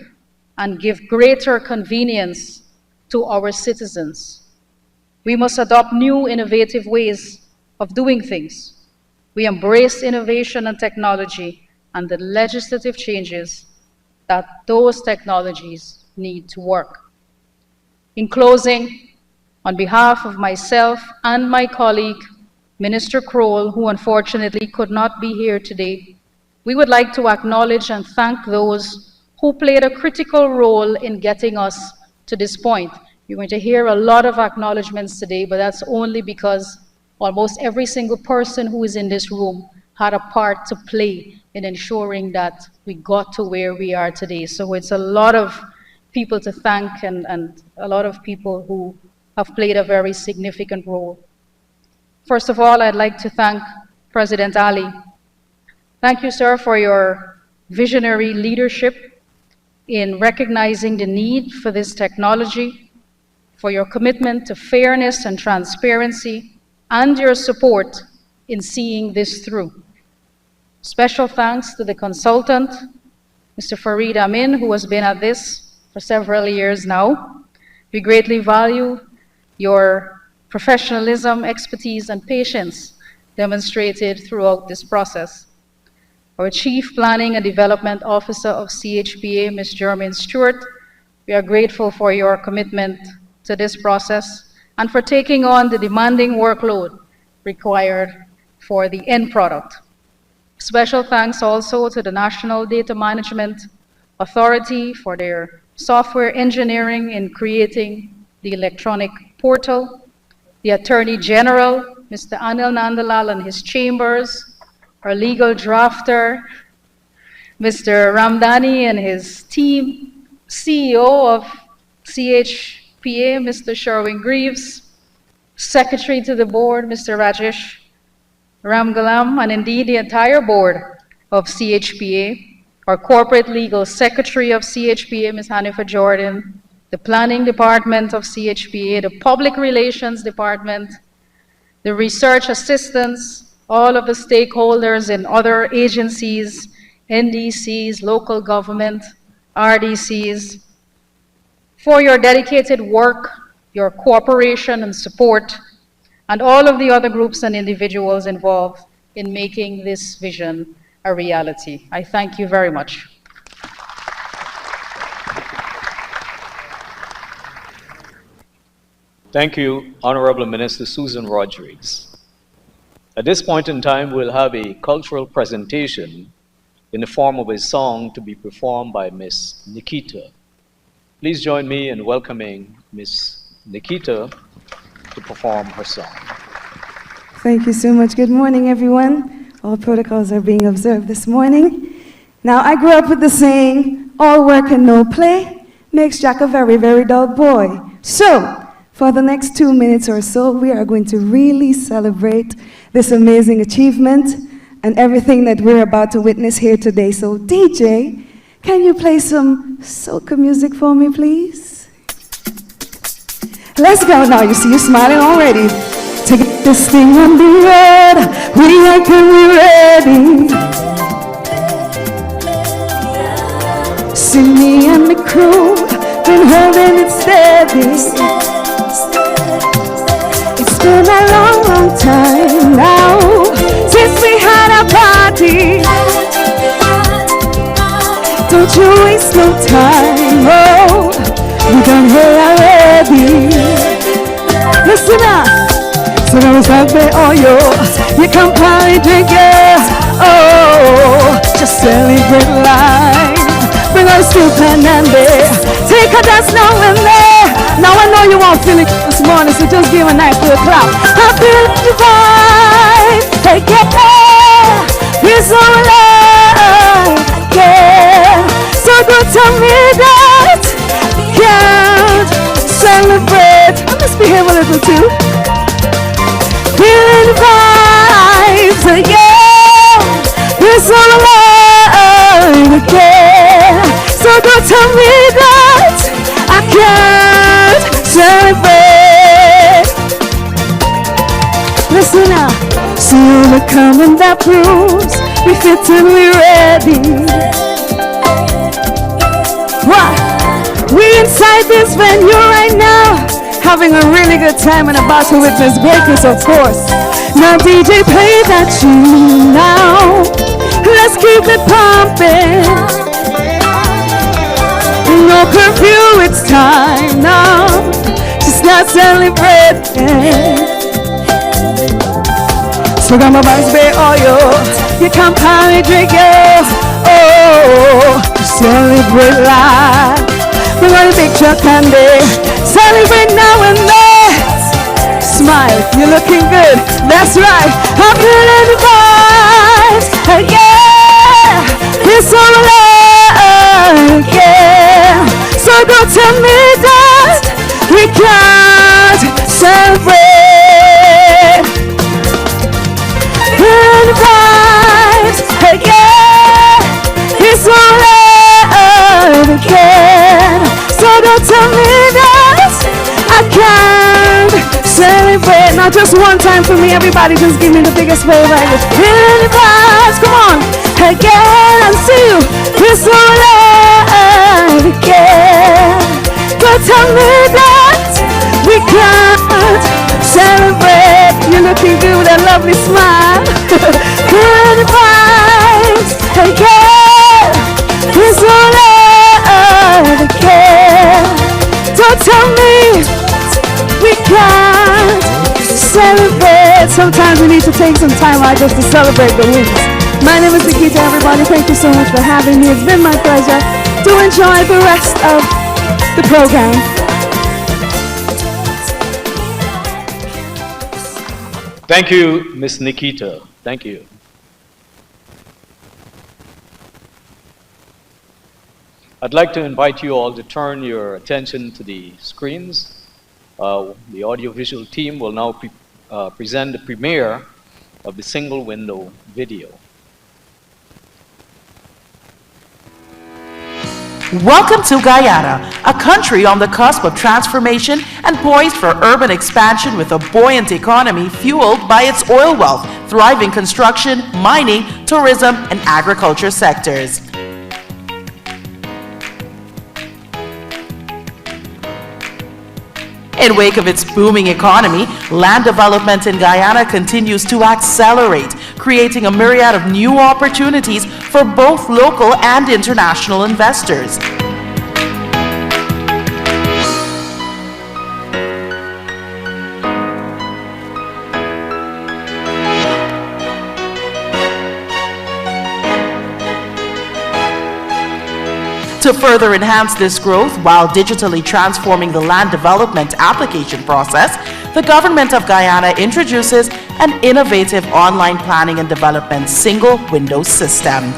and give greater convenience to our citizens. We must adopt new innovative ways of doing things. We embrace innovation and technology and the legislative changes that those technologies need to work. In closing, on behalf of myself and my colleague, Minister Kroll, who unfortunately could not be here today, we would like to acknowledge and thank those who played a critical role in getting us to this point. You're going to hear a lot of acknowledgements today, but that's only because almost every single person who is in this room had a part to play in ensuring that we got to where we are today. So it's a lot of people to thank and a lot of people who have played a very significant role. First of all, I'd like to thank President Ali. Thank you, sir, for your visionary leadership in recognizing the need for this technology, for your commitment to fairness and transparency, and your support in seeing this through. Special thanks to the consultant, Mr. Farid Amin, who has been at this for several years now. We greatly value your professionalism, expertise, and patience demonstrated throughout this process. Our Chief Planning and Development Officer of CHPA, Ms. Jermaine Stewart, we are grateful for your commitment to this process and for taking on the demanding workload required for the end product. Special thanks also to the National Data Management Authority for their software engineering in creating the electronic portal, the Attorney General, Mr. Anil Nandalal and his chambers, our legal drafter, Mr. Ramdani and his team, CEO of CHPA, Mr. Sherwin Greaves, Secretary to the board, Mr. Rajesh Ramgalam, and indeed the entire board of CHPA, our corporate legal secretary of CHPA, Ms. Hanifa Jordan, the planning department of CHPA, the public relations department, the research assistants, all of the stakeholders in other agencies, NDCs, local government, RDCs, for your dedicated work, your cooperation and support, and all of the other groups and individuals involved in making this vision a reality. I thank you very much. Thank you, Honorable Minister Susan Rodriguez. At this point in time, we'll have a cultural presentation in the form of a song to be performed by Miss Nikita. Please join me in welcoming Miss Nikita to perform her song. Thank you so much. Good morning, everyone. All protocols are being observed this morning. Now, I grew up with the saying, all work and no play makes Jack a very, very dull boy. So, for the next 2 minutes or so, we are going to really celebrate this amazing achievement and everything that we're about to witness here today. So, DJ, can you play some soca music for me, please? Let's go now. You see you smiling already. To get this thing on the road, we are ready. See me and the crew, been holding it steady. It's been a long, long time now since we had a party. Don't you waste no time, oh, we done here already. Listen up. So there was that day, oh yo, you come party, drink, yeah. Oh, just celebrate life. Bring on the soup and there. Take a dance now and there. Now I know you won't feel it this morning, so just give a nice little clap. I feel the vibe. Take it there. We're so alive. Yeah. So don't tell me that can't celebrate. I must behave a little too. Feeling vibes, yeah. We're so alive again. So don't tell me that I can't celebrate. Listen up. See you the coming that proves we fit and we ready. What? We inside this venue right now. having a really good time and about to witness greatness, of course. Now DJ, play that tune now. Let's keep it pumping. No curfew, it's time now to start celebrating. So got my bags bay oil, you can't party drink yo. Oh, to celebrate life. We're gonna big truck candy, celebrate now and then. Smile, you're looking good, that's right. I'm feeling the vibes, yeah. It's all alive, yeah. So don't tell me that we can't celebrate. Feeling the vibes, yeah. It's all alive again. So don't tell me that I can't celebrate. Now just one time for me, everybody just give me the biggest wave like this. Feeling the vibes, come on. Again, I see you. It's all alive again. Don't tell me that we can't celebrate. You're looking good with that lovely smile. Feeling the vibes again. It's all alive again. Don't tell me we can't celebrate. Sometimes we need to take some time out just to celebrate the wins. My name is Nikita, everybody. Thank you so much for having me. It's been my pleasure to enjoy the rest of the program. Thank you, Ms. Nikita. Thank you. I'd like to invite you all to turn your attention to the screens. The audiovisual team will now present the premiere of the single window video. Welcome to Guyana, a country on the cusp of transformation and poised for urban expansion with a buoyant economy fueled by its oil wealth, thriving construction, mining, tourism, and agriculture sectors. In wake of its booming economy, land development in Guyana continues to accelerate, creating a myriad of new opportunities for both local and international investors. To further enhance this growth while digitally transforming the land development application process, the government of Guyana introduces an innovative online planning and development single window system.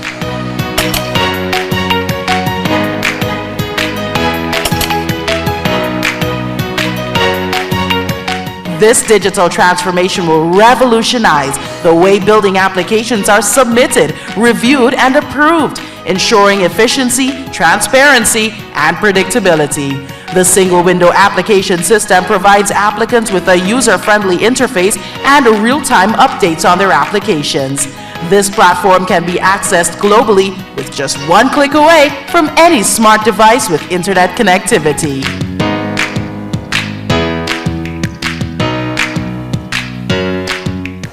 This digital transformation will revolutionize the way building applications are submitted, reviewed, and approved, ensuring efficiency, transparency, and predictability. The single window application system provides applicants with a user-friendly interface and real-time updates on their applications. This platform can be accessed globally with just one click away from any smart device with internet connectivity.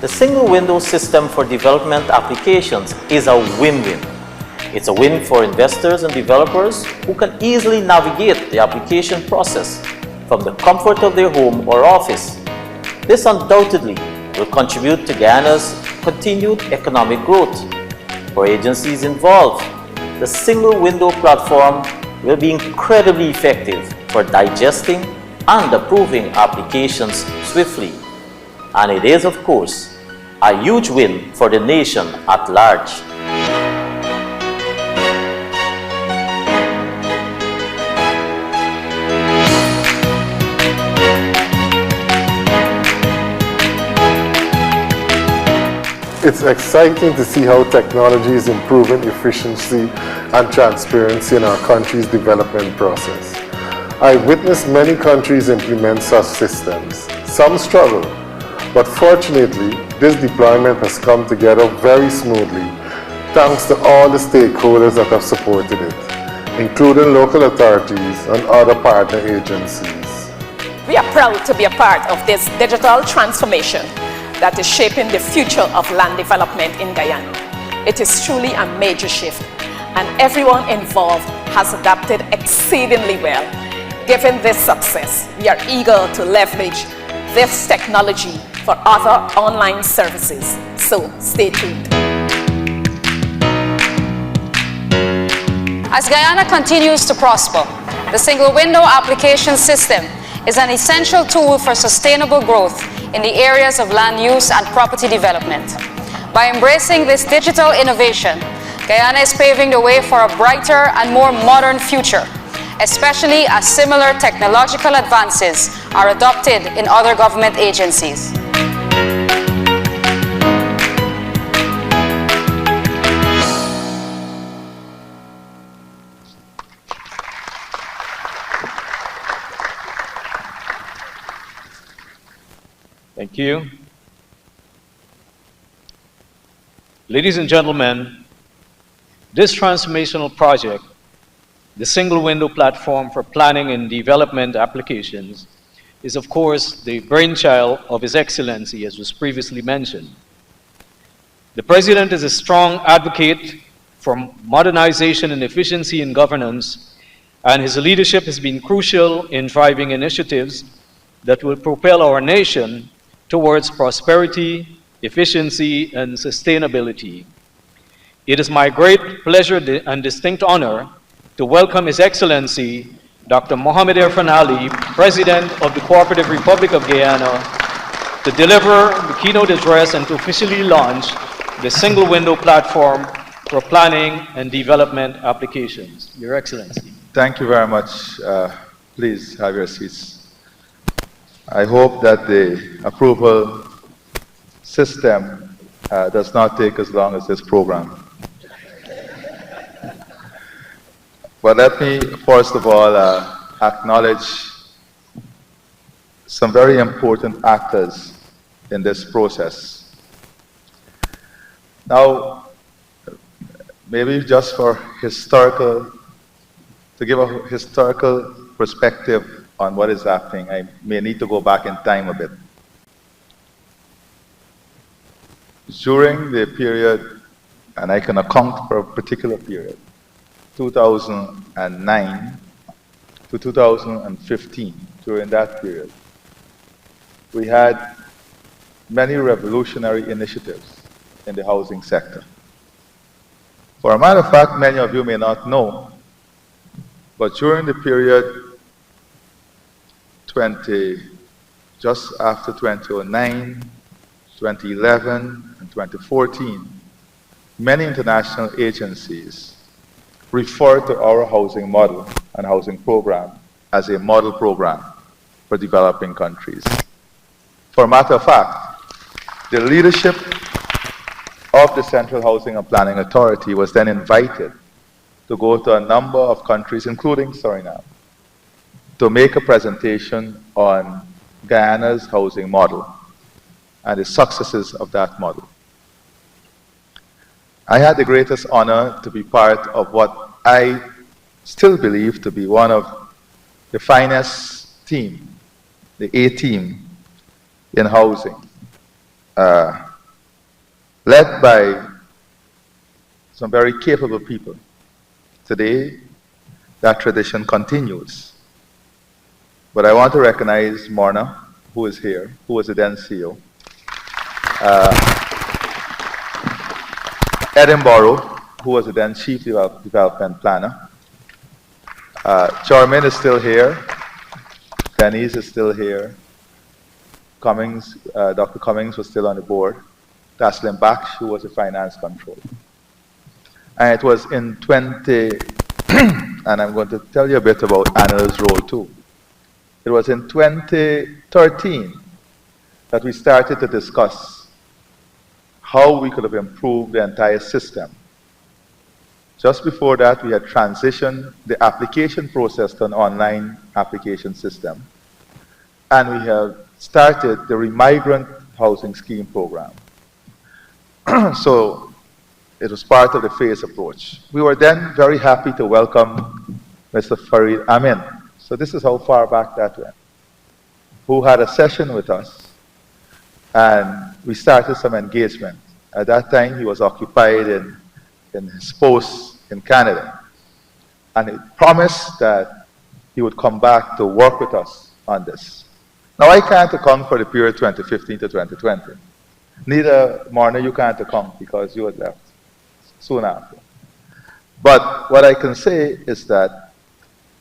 The single window system for development applications is a win-win. It's a win for investors and developers who can easily navigate the application process from the comfort of their home or office. This undoubtedly will contribute to Guyana's continued economic growth. For agencies involved, the single window platform will be incredibly effective for digesting and approving applications swiftly. And it is, of course, a huge win for the nation at large. It's exciting to see how technology is improving efficiency and transparency in our country's development process. I've witnessed many countries implement such systems. Some struggle, but fortunately, this deployment has come together very smoothly thanks to all the stakeholders that have supported it, including local authorities and other partner agencies. We are proud to be a part of this digital transformation that is shaping the future of land development in Guyana. It is truly a major shift, and everyone involved has adapted exceedingly well. Given this success, we are eager to leverage this technology for other online services, so stay tuned. As Guyana continues to prosper, the single window application system is an essential tool for sustainable growth in the areas of land use and property development. By embracing this digital innovation, Guyana is paving the way for a brighter and more modern future, especially as similar technological advances are adopted in other government agencies. Thank you. Ladies and gentlemen, this transformational project, the single window platform for planning and development applications, is of course the brainchild of His Excellency, as was previously mentioned. The President is a strong advocate for modernization and efficiency in governance, and his leadership has been crucial in driving initiatives that will propel our nation towards prosperity, efficiency, and sustainability. It is my great pleasure and distinct honor to welcome His Excellency, Dr. Mohamed Irfan Ali, President of the Cooperative Republic of Guyana, to deliver the keynote address and to officially launch the single window platform for planning and development applications. Your Excellency. Thank you very much. Please have your seats. I hope that the approval system does not take as long as this program. But let me first of all acknowledge some very important actors in this process. Now, maybe just to give a historical perspective on what is happening, I may need to go back in time a bit. During the period, and I can account for a particular period, 2009 to 2015, during that period, we had many revolutionary initiatives in the housing sector. For a matter of fact, many of you may not know, but during the period just after 2009, 2011, and 2014, many international agencies refer to our housing model and housing program as a model program for developing countries. For a matter of fact, the leadership of the Central Housing and Planning Authority was then invited to go to a number of countries, including Suriname, to make a presentation on Guyana's housing model and the successes of that model. I had the greatest honor to be part of what I still believe to be one of the finest team, the A team in housing, led by some very capable people. Today, that tradition continues. But I want to recognize Morna, who is here, who was the then CEO. Edinburgh, who was the then Chief Development Planner. Charmin is still here. Denise is still here. Cummings, Dr. Cummings was still on the board. Taslim Baksh, who was the finance controller. And it was in and I'm going to tell you a bit about Anna's role too. It was in 2013 that we started to discuss how we could have improved the entire system. Just before that, we had transitioned the application process to an online application system. And we have started the Remigrant Housing Scheme program. So it was part of the phased approach. We were then very happy to welcome Mr. Farid Amin. So this is how far back that went. who had a session with us, and we started some engagement. At that time, he was occupied in his post in Canada, and he promised that he would come back to work with us on this. Now, I can't account for the period 2015 to 2020. Neither, Marna, you can't account because you had left soon after. But what I can say is that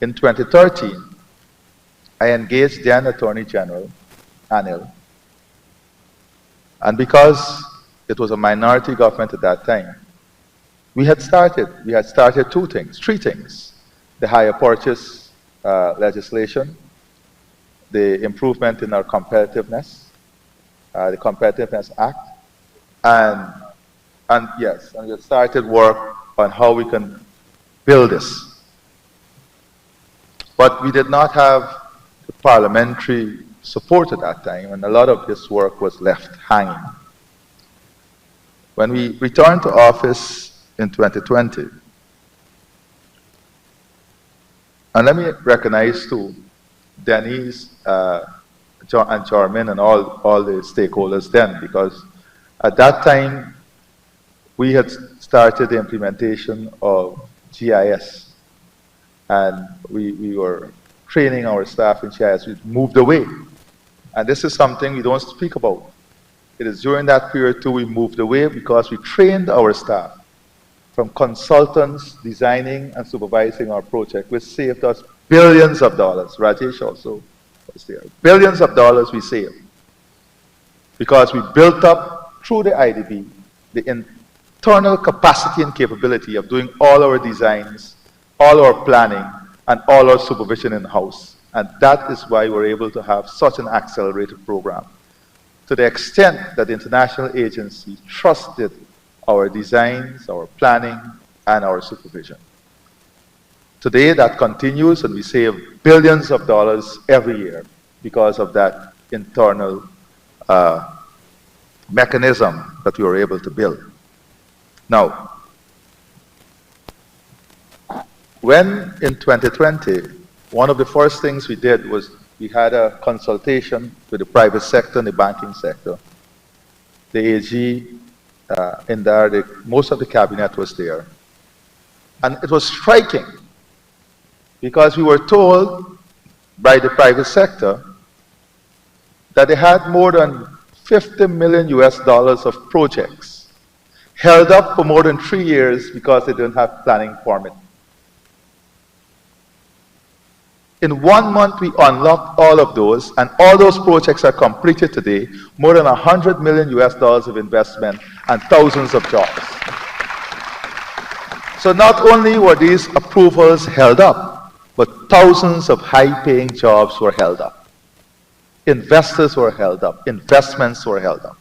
in 2013, I engaged then Attorney General Anil, and because it was a minority government at that time, we had started three things: the hire purchase legislation, the improvement in our competitiveness, the Competitiveness Act, and we had started work on how we can build this. But we did not have the parliamentary support at that time, and a lot of this work was left hanging. When we returned to office in 2020, and let me recognize too, Denise and Charmin and all the stakeholders then, because at that time we had started the implementation of GIS, and we were training our staff in GIS. We moved away, and this is something we don't speak about. It is during that period too we moved away because we trained our staff from consultants designing and supervising our project, which saved us billions of dollars. Rajesh also was there. Billions of dollars we saved because we built up through the IDB the internal capacity and capability of doing all our designs, all our planning, and all our supervision in-house. And that is why we're able to have such an accelerated program, to the extent that the international agency trusted our designs, our planning, and our supervision. Today that continues, and we save billions of dollars every year because of that internal mechanism that we were able to build. Now, when in 2020, one of the first things we did was we had a consultation with the private sector and the banking sector. The AG in there, most of the cabinet was there. And it was striking because we were told by the private sector that they had more than $50 million of projects held up for more than 3 years because they didn't have planning permit. In 1 month, we unlocked all of those, and all those projects are completed today, more than $100 million of investment and thousands of jobs. So not only were these approvals held up, but thousands of high-paying jobs were held up. Investors were held up. Investments were held up.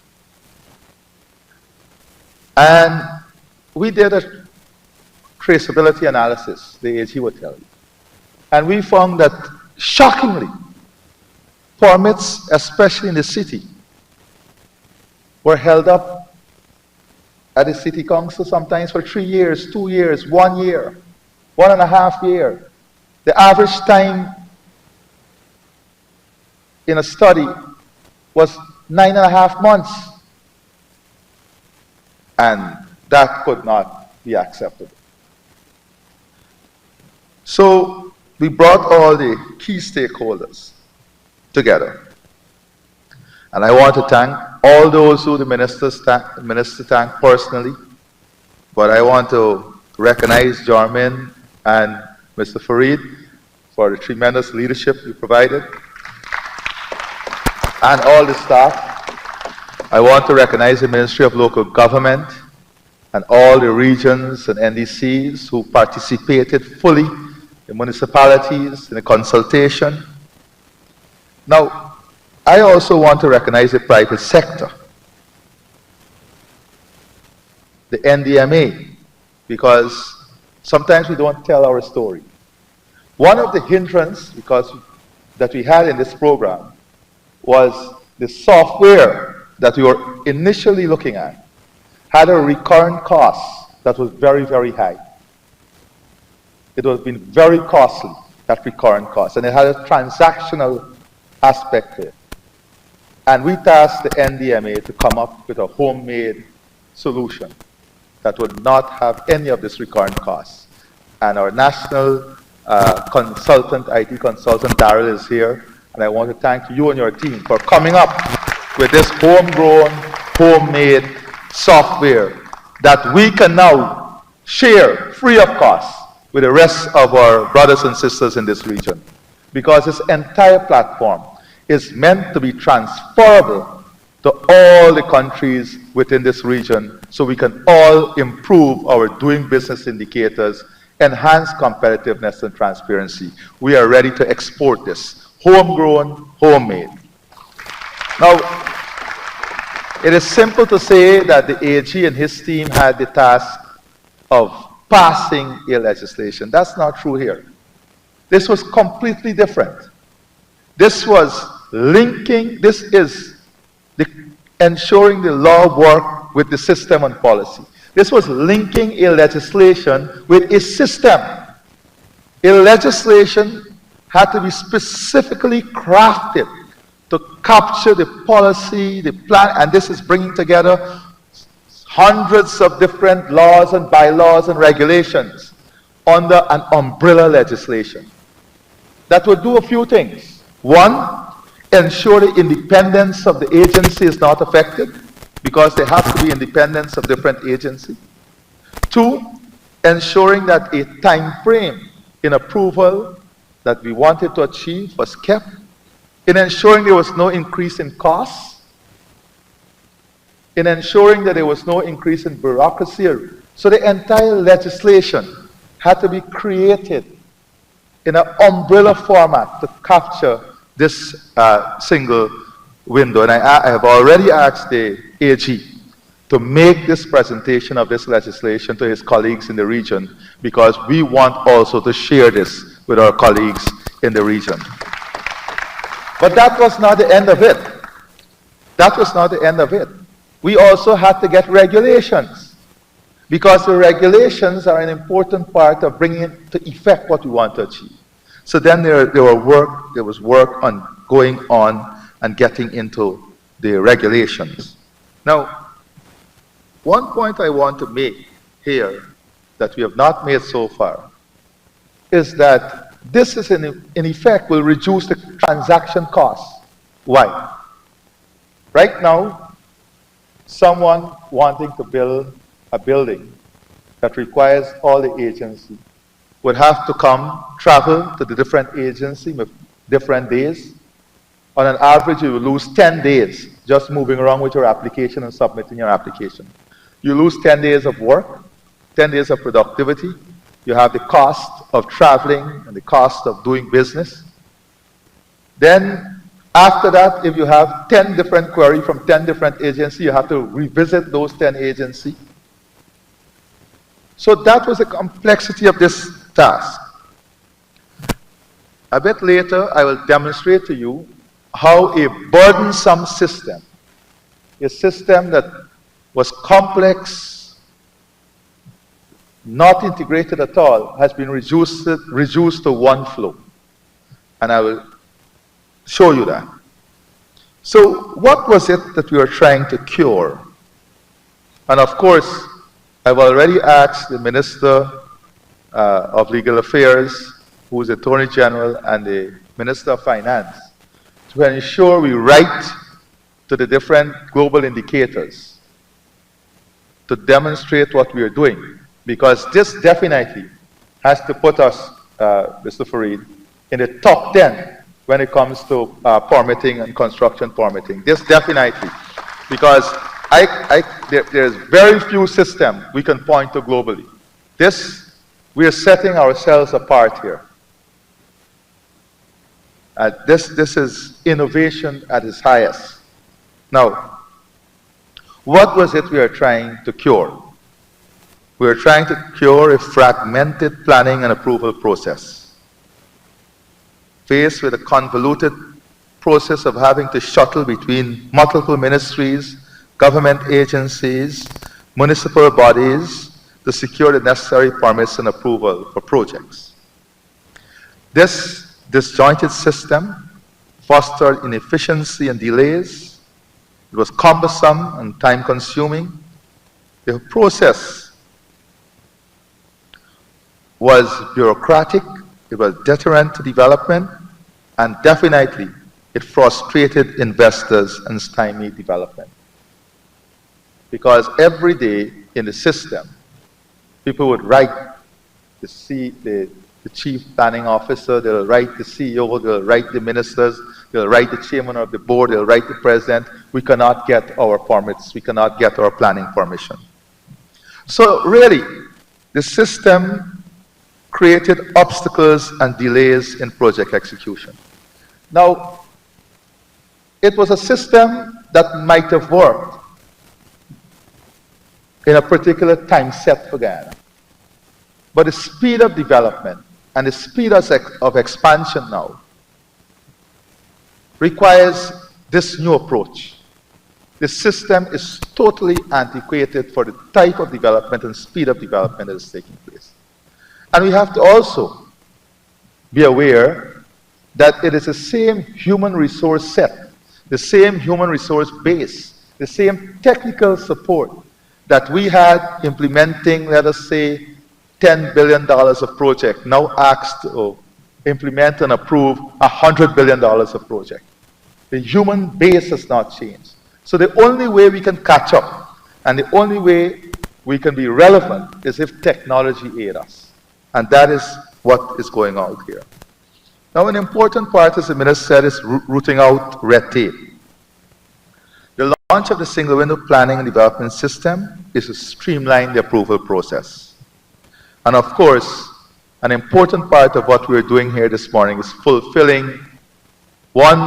And we did a traceability analysis, the AG would tell you. And we found that, shockingly, permits, especially in the city, were held up at the city council sometimes for 3 years, 2 years, 1 year, 1.5 years. The average time in a study was 9.5 months. And that could not be acceptable. So we brought all the key stakeholders together. And I want to thank all those who the minister thanked personally, but I want to recognize Jarmin and Mr. Farid for the tremendous leadership you provided, and all the staff. I want to recognize the Ministry of Local Government and all the regions and NDCs who participated fully, the municipalities in the consultation. Now, I also want to recognize the private sector, the NDMA, because sometimes we don't tell our story. One of the hindrances that we had in this program was the software that we were initially looking at had a recurrent cost that was very, very high. It would have been very costly, that recurrent cost, and it had a transactional aspect to it. And we tasked the NDMA to come up with a homemade solution that would not have any of this recurrent costs. And our national consultant, IT consultant, Daryl, is here. And I want to thank you and your team for coming up with this homegrown, homemade software that we can now share free of cost with the rest of our brothers and sisters in this region. Because this entire platform is meant to be transferable to all the countries within this region so we can all improve our doing business indicators, enhance competitiveness and transparency. We are ready to export this. Homegrown, homemade. Now, it is simple to say that the AG and his team had the task of passing a legislation. That's not true here. This was completely different. This was linking, this is ensuring the law work with the system and policy. This was linking a legislation with a system. A legislation had to be specifically crafted to capture the policy, the plan, and this is bringing together hundreds of different laws and bylaws and regulations under an umbrella legislation that would do a few things. One, ensure the independence of the agency is not affected, because there has to be independence of different agencies. Two, ensuring that a time frame in approval that we wanted to achieve was kept, in ensuring there was no increase in costs, in ensuring that there was no increase in bureaucracy. So the entire legislation had to be created in an umbrella format to capture this single window. And I have already asked the AG to make this presentation of this legislation to his colleagues in the region, because we want also to share this with our colleagues in the region. But that was not the end of it. That was not the end of it. We also had to get regulations, because the regulations are an important part of bringing to effect what we want to achieve. So then there was work on going on and getting into the regulations. Now, one point I want to make here that we have not made so far is that this is in effect will reduce the transaction costs. Why? Right now, someone wanting to build a building that requires all the agency would have to travel to the different agency with different days. On an average, you will lose 10 days just moving around with your application and submitting your application. You lose 10 days of work, 10 days of productivity. You have the cost of traveling and the cost of doing business. Then, after that, if you have 10 different queries from 10 different agencies, you have to revisit those 10 agencies. So that was the complexity of this task. A bit later, I will demonstrate to you how a burdensome system, a system that was complex, not integrated at all, has been reduced to one flow. And I will show you that. So what was it that we were trying to cure? And of course, I've already asked the Minister of Legal Affairs, who is the Attorney General, and the Minister of Finance to ensure we write to the different global indicators to demonstrate what we are doing. Because this definitely has to put us, Mr. Fareed, in the top 10 when it comes to permitting and construction permitting. This definitely, because there's very few systems we can point to globally. We are setting ourselves apart here. This is innovation at its highest. Now, what was it we are trying to cure? We are trying to cure a fragmented planning and approval process. Faced with a convoluted process of having to shuttle between multiple ministries, government agencies, municipal bodies to secure the necessary permits and approval for projects. This disjointed system fostered inefficiency and delays, it was cumbersome and time-consuming. The process was bureaucratic, it was deterrent to development, and definitely it frustrated investors and stymied development. Because every day in the system, people would write the chief planning officer, they'll write the CEO, they'll write the ministers, they'll write the chairman of the board, they'll write the president. We cannot get our permits, we cannot get our planning permission. So really, the system created obstacles and delays in project execution. Now, it was a system that might have worked in a particular time set for Guyana. But the speed of development and the speed of expansion now requires this new approach. The system is totally antiquated for the type of development and speed of development that is taking place. And we have to also be aware that it is the same human resource set, the same human resource base, the same technical support that we had implementing, let us say, $10 billion of project, now asked to implement and approve $100 billion of project. The human base has not changed. So the only way we can catch up and the only way we can be relevant is if technology aids us. And that is what is going on here. Now, an important part, as the Minister said, is rooting out red tape. The launch of the single window planning and development system is to streamline the approval process. And of course, an important part of what we're doing here this morning is fulfilling one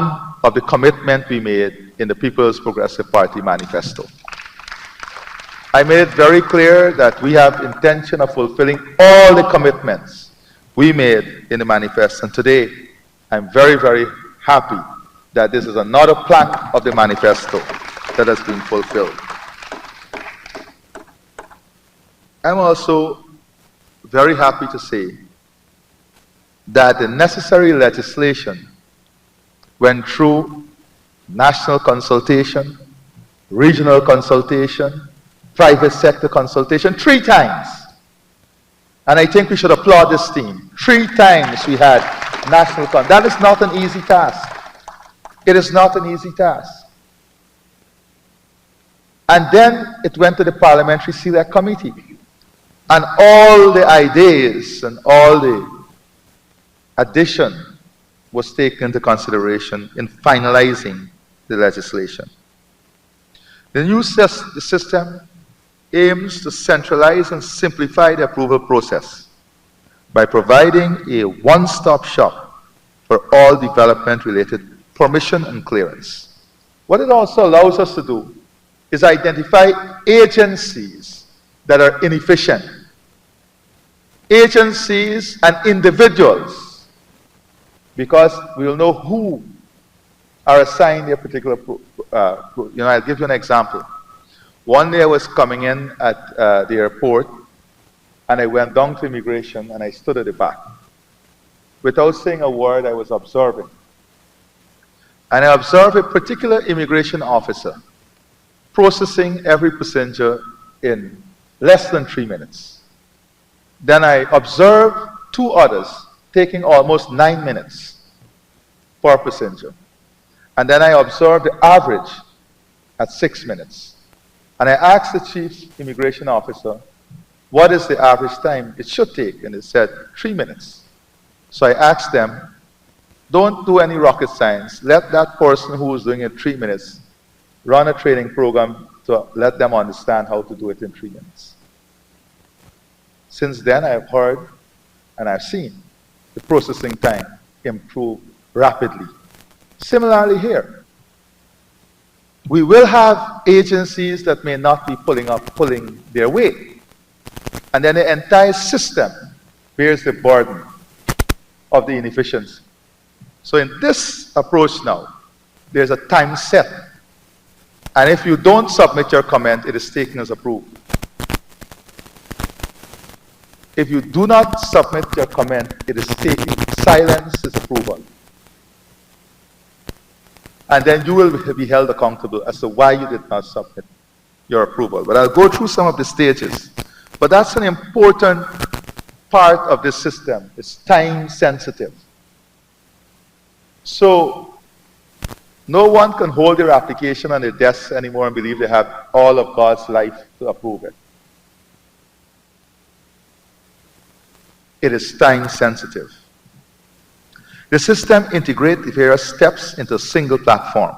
of the commitments we made in the People's Progressive Party manifesto. I made it very clear that we have intention of fulfilling all the commitments we made in the manifesto. And today, I'm very, very happy that this is another plank of the manifesto that has been fulfilled. I'm also very happy to say that the necessary legislation went through national consultation, regional consultation, private sector consultation 3 times. And I think we should applaud this team. 3 times we had national consultation. That is not an easy task. It is not an easy task. And then it went to the Parliamentary Select Committee. And all the ideas and all the addition was taken into consideration in finalizing the legislation. The new system aims to centralize and simplify the approval process by providing a one-stop shop for all development-related permission and clearance. What it also allows us to do is identify agencies that are inefficient, agencies and individuals, because we will know who are assigned a particular, I'll give you an example. One day I was coming in at the airport, and I went down to immigration, and I stood at the back. Without saying a word, I was observing. And I observed a particular immigration officer processing every passenger in less than 3 minutes. Then I observed 2 others taking almost 9 minutes per passenger. And then I observed the average at 6 minutes. And I asked the chief immigration officer, what is the average time it should take? And he said, 3 minutes. So I asked them, don't do any rocket science. Let that person who is doing it 3 minutes run a training program to let them understand how to do it in 3 minutes. Since then, I have heard and I've seen the processing time improve rapidly. Similarly here, we will have agencies that may not be pulling their weight. And then the entire system bears the burden of the inefficiency. So in this approach now, there's a time set. And if you don't submit your comment, it is taken as approved. If you do not submit your comment, it is taken. Silence is approval. and then you will be held accountable as to why you did not submit your approval. But I'll go through some of the stages. But that's an important part of this system. It's time sensitive. So no one can hold their application on their desk anymore and believe they have all of God's life to approve it. It is time sensitive. The system integrates the various steps into a single platform.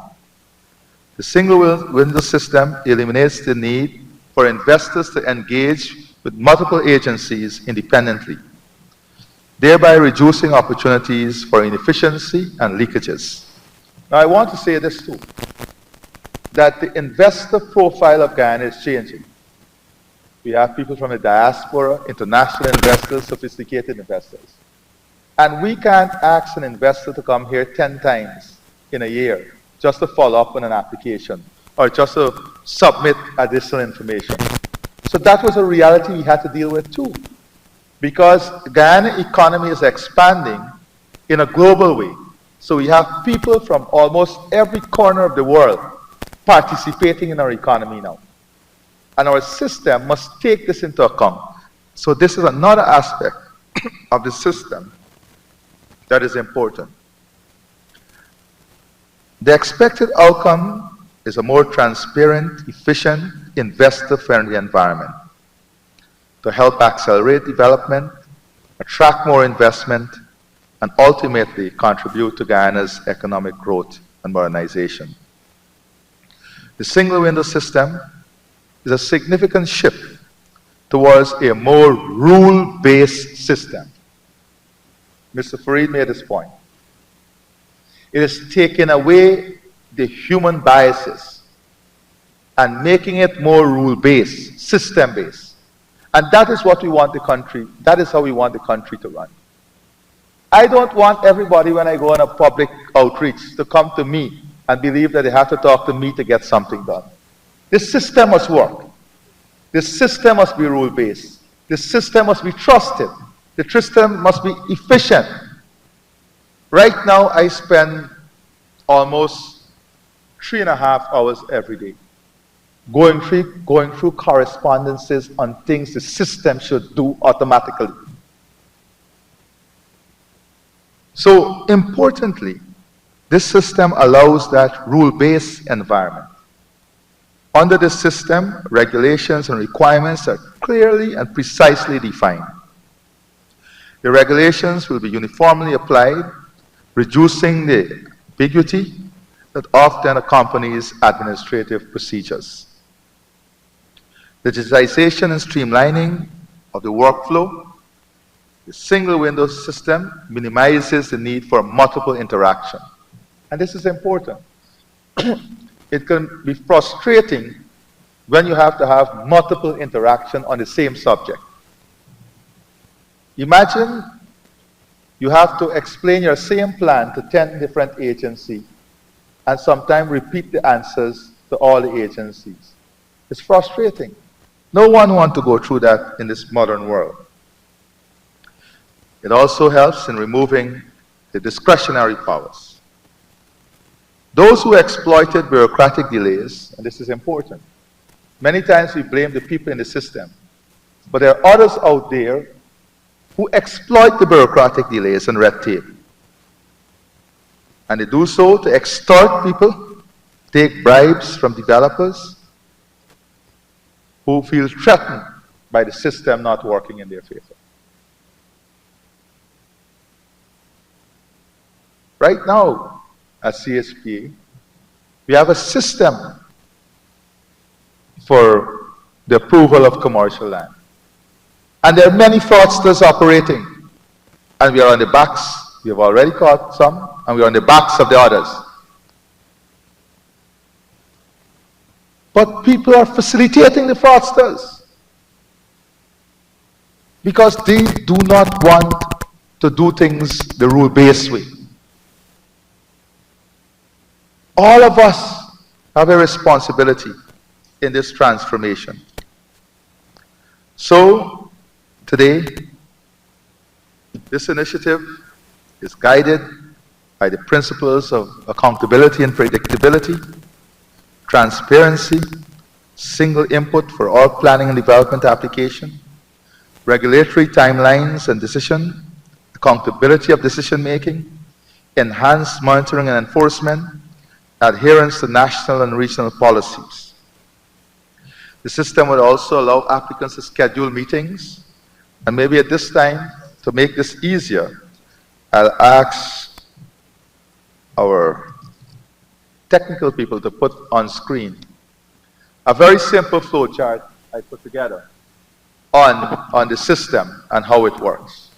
The single window system eliminates the need for investors to engage with multiple agencies independently, thereby reducing opportunities for inefficiency and leakages. Now, I want to say this too, that the investor profile of Guyana is changing. We have people from the diaspora, international investors, sophisticated investors. And we can't ask an investor to come here 10 times in a year just to follow up on an application or just to submit additional information. So that was a reality we had to deal with too. Because the Guyana economy is expanding in a global way. So we have people from almost every corner of the world participating in our economy now. And our system must take this into account. So this is another aspect of the system that is important. The expected outcome is a more transparent, efficient, investor-friendly environment to help accelerate development, attract more investment, and ultimately contribute to Guyana's economic growth and modernization. The single window system is a significant shift towards a more rule-based system. Mr. Fareed made this point. It is taking away the human biases and making it more rule-based, system-based. And that is what we want the country, that is how we want the country to run. I don't want everybody, when I go on a public outreach, to come to me and believe that they have to talk to me to get something done. This system must work. This system must be rule-based. This system must be trusted. The system must be efficient. Right now, I spend almost 3.5 hours every day going through correspondences on things the system should do automatically. So importantly, this system allows that rule-based environment. Under this system, regulations and requirements are clearly and precisely defined. The regulations will be uniformly applied, reducing the ambiguity that often accompanies administrative procedures. Digitization and streamlining of the workflow, the single window system minimizes the need for multiple interaction. And this is important. It can be frustrating when you have to have multiple interaction on the same subject. Imagine you have to explain your same plan to 10 different agencies and sometimes repeat the answers to all the agencies. It's frustrating. No one wants to go through that in this modern world. It also helps in removing the discretionary powers. Those who exploited bureaucratic delays, and this is important, many times we blame the people in the system, but there are others out there who exploit the bureaucratic delays and red tape. And they do so to extort people, take bribes from developers who feel threatened by the system not working in their favor. Right now, at CSPA, we have a system for the approval of commercial land. And there are many fraudsters operating. And we are on the backs, we have already caught some, and we are on the backs of the others. But people are facilitating the fraudsters because they do not want to do things the rule-based way. All of us have a responsibility in this transformation. So, today, this initiative is guided by the principles of accountability and predictability, transparency, single input for all planning and development application, regulatory timelines and decision, accountability of decision making, enhanced monitoring and enforcement, adherence to national and regional policies. The system would also allow applicants to schedule meetings, and maybe at this time, to make this easier, I'll ask our technical people to put on screen a very simple flow chart I put together on the system and how it works.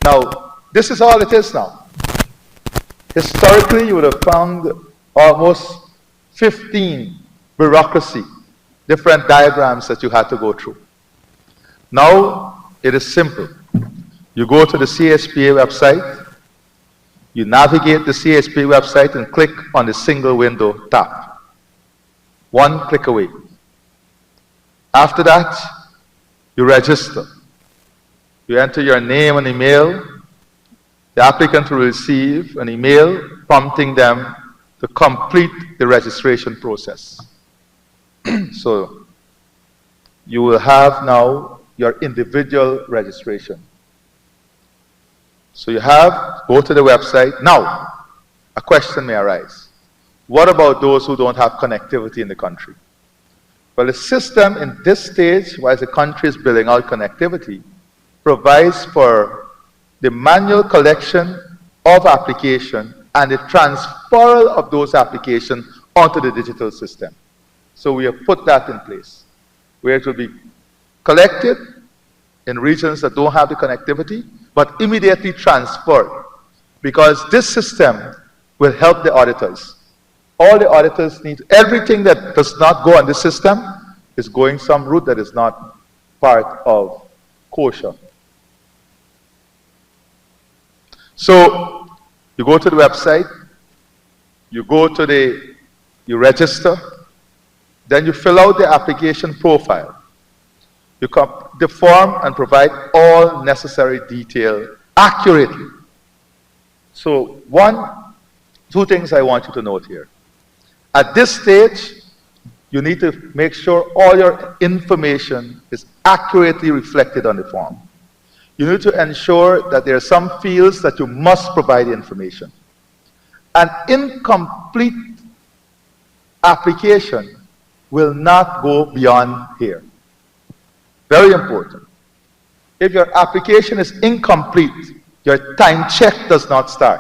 Now, this is all it is now. Historically, you would have found almost 15 bureaucracy, different diagrams that you had to go through. Now, it is simple. You go to the CSPA website, you navigate the CSPA website and click on the single window tab. One click away. After that, you register. You enter your name and email. The applicant will receive an email prompting them to complete the registration process. So you will have now your individual registration. So you go to the website. Now, a question may arise. What about those who don't have connectivity in the country? Well, the system in this stage, while the country is building out connectivity, provides for the manual collection of application and the transferal of those applications onto the digital system. So we have put that in place, where it will be collected in regions that don't have the connectivity, but immediately transferred, because this system will help the auditors. All the auditors need, everything that does not go on this system is going some route that is not part of kosher. So you go to the website, you register, then you fill out the application profile. You complete the form and provide all necessary detail accurately. So two things I want you to note here. At this stage, you need to make sure all your information is accurately reflected on the form. You need to ensure that there are some fields that you must provide information. An incomplete application will not go beyond here. Very important. If your application is incomplete, your time check does not start.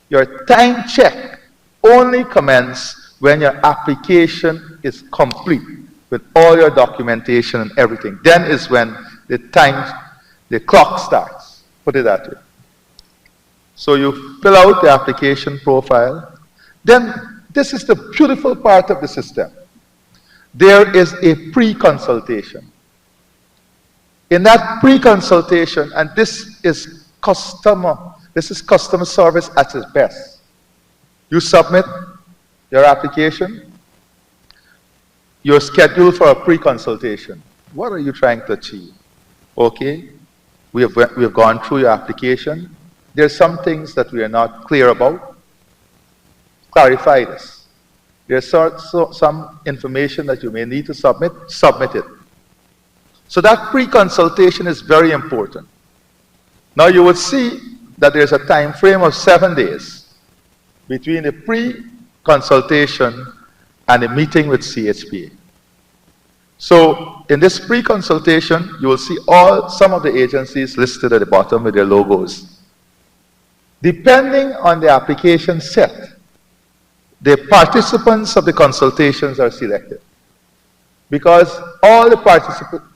Your time check only commences when your application is complete with all your documentation and everything. Then is when the clock starts. Put it that way. So you fill out the application profile. Then this is the beautiful part of the system. There is a pre-consultation. In that pre-consultation, and this is customer service at its best. You submit your application, you're scheduled for a pre-consultation. What are you trying to achieve? Okay, we have gone through your application. There's some things that we are not clear about. Clarify this. There's some information that you may need to submit it. So that pre-consultation is very important. Now you would see that there's a time frame of 7 days between the pre-consultation and the meeting with CHPA. So in this pre-consultation, you will see some of the agencies listed at the bottom with their logos. Depending on the application set, the participants of the consultations are selected. Because all the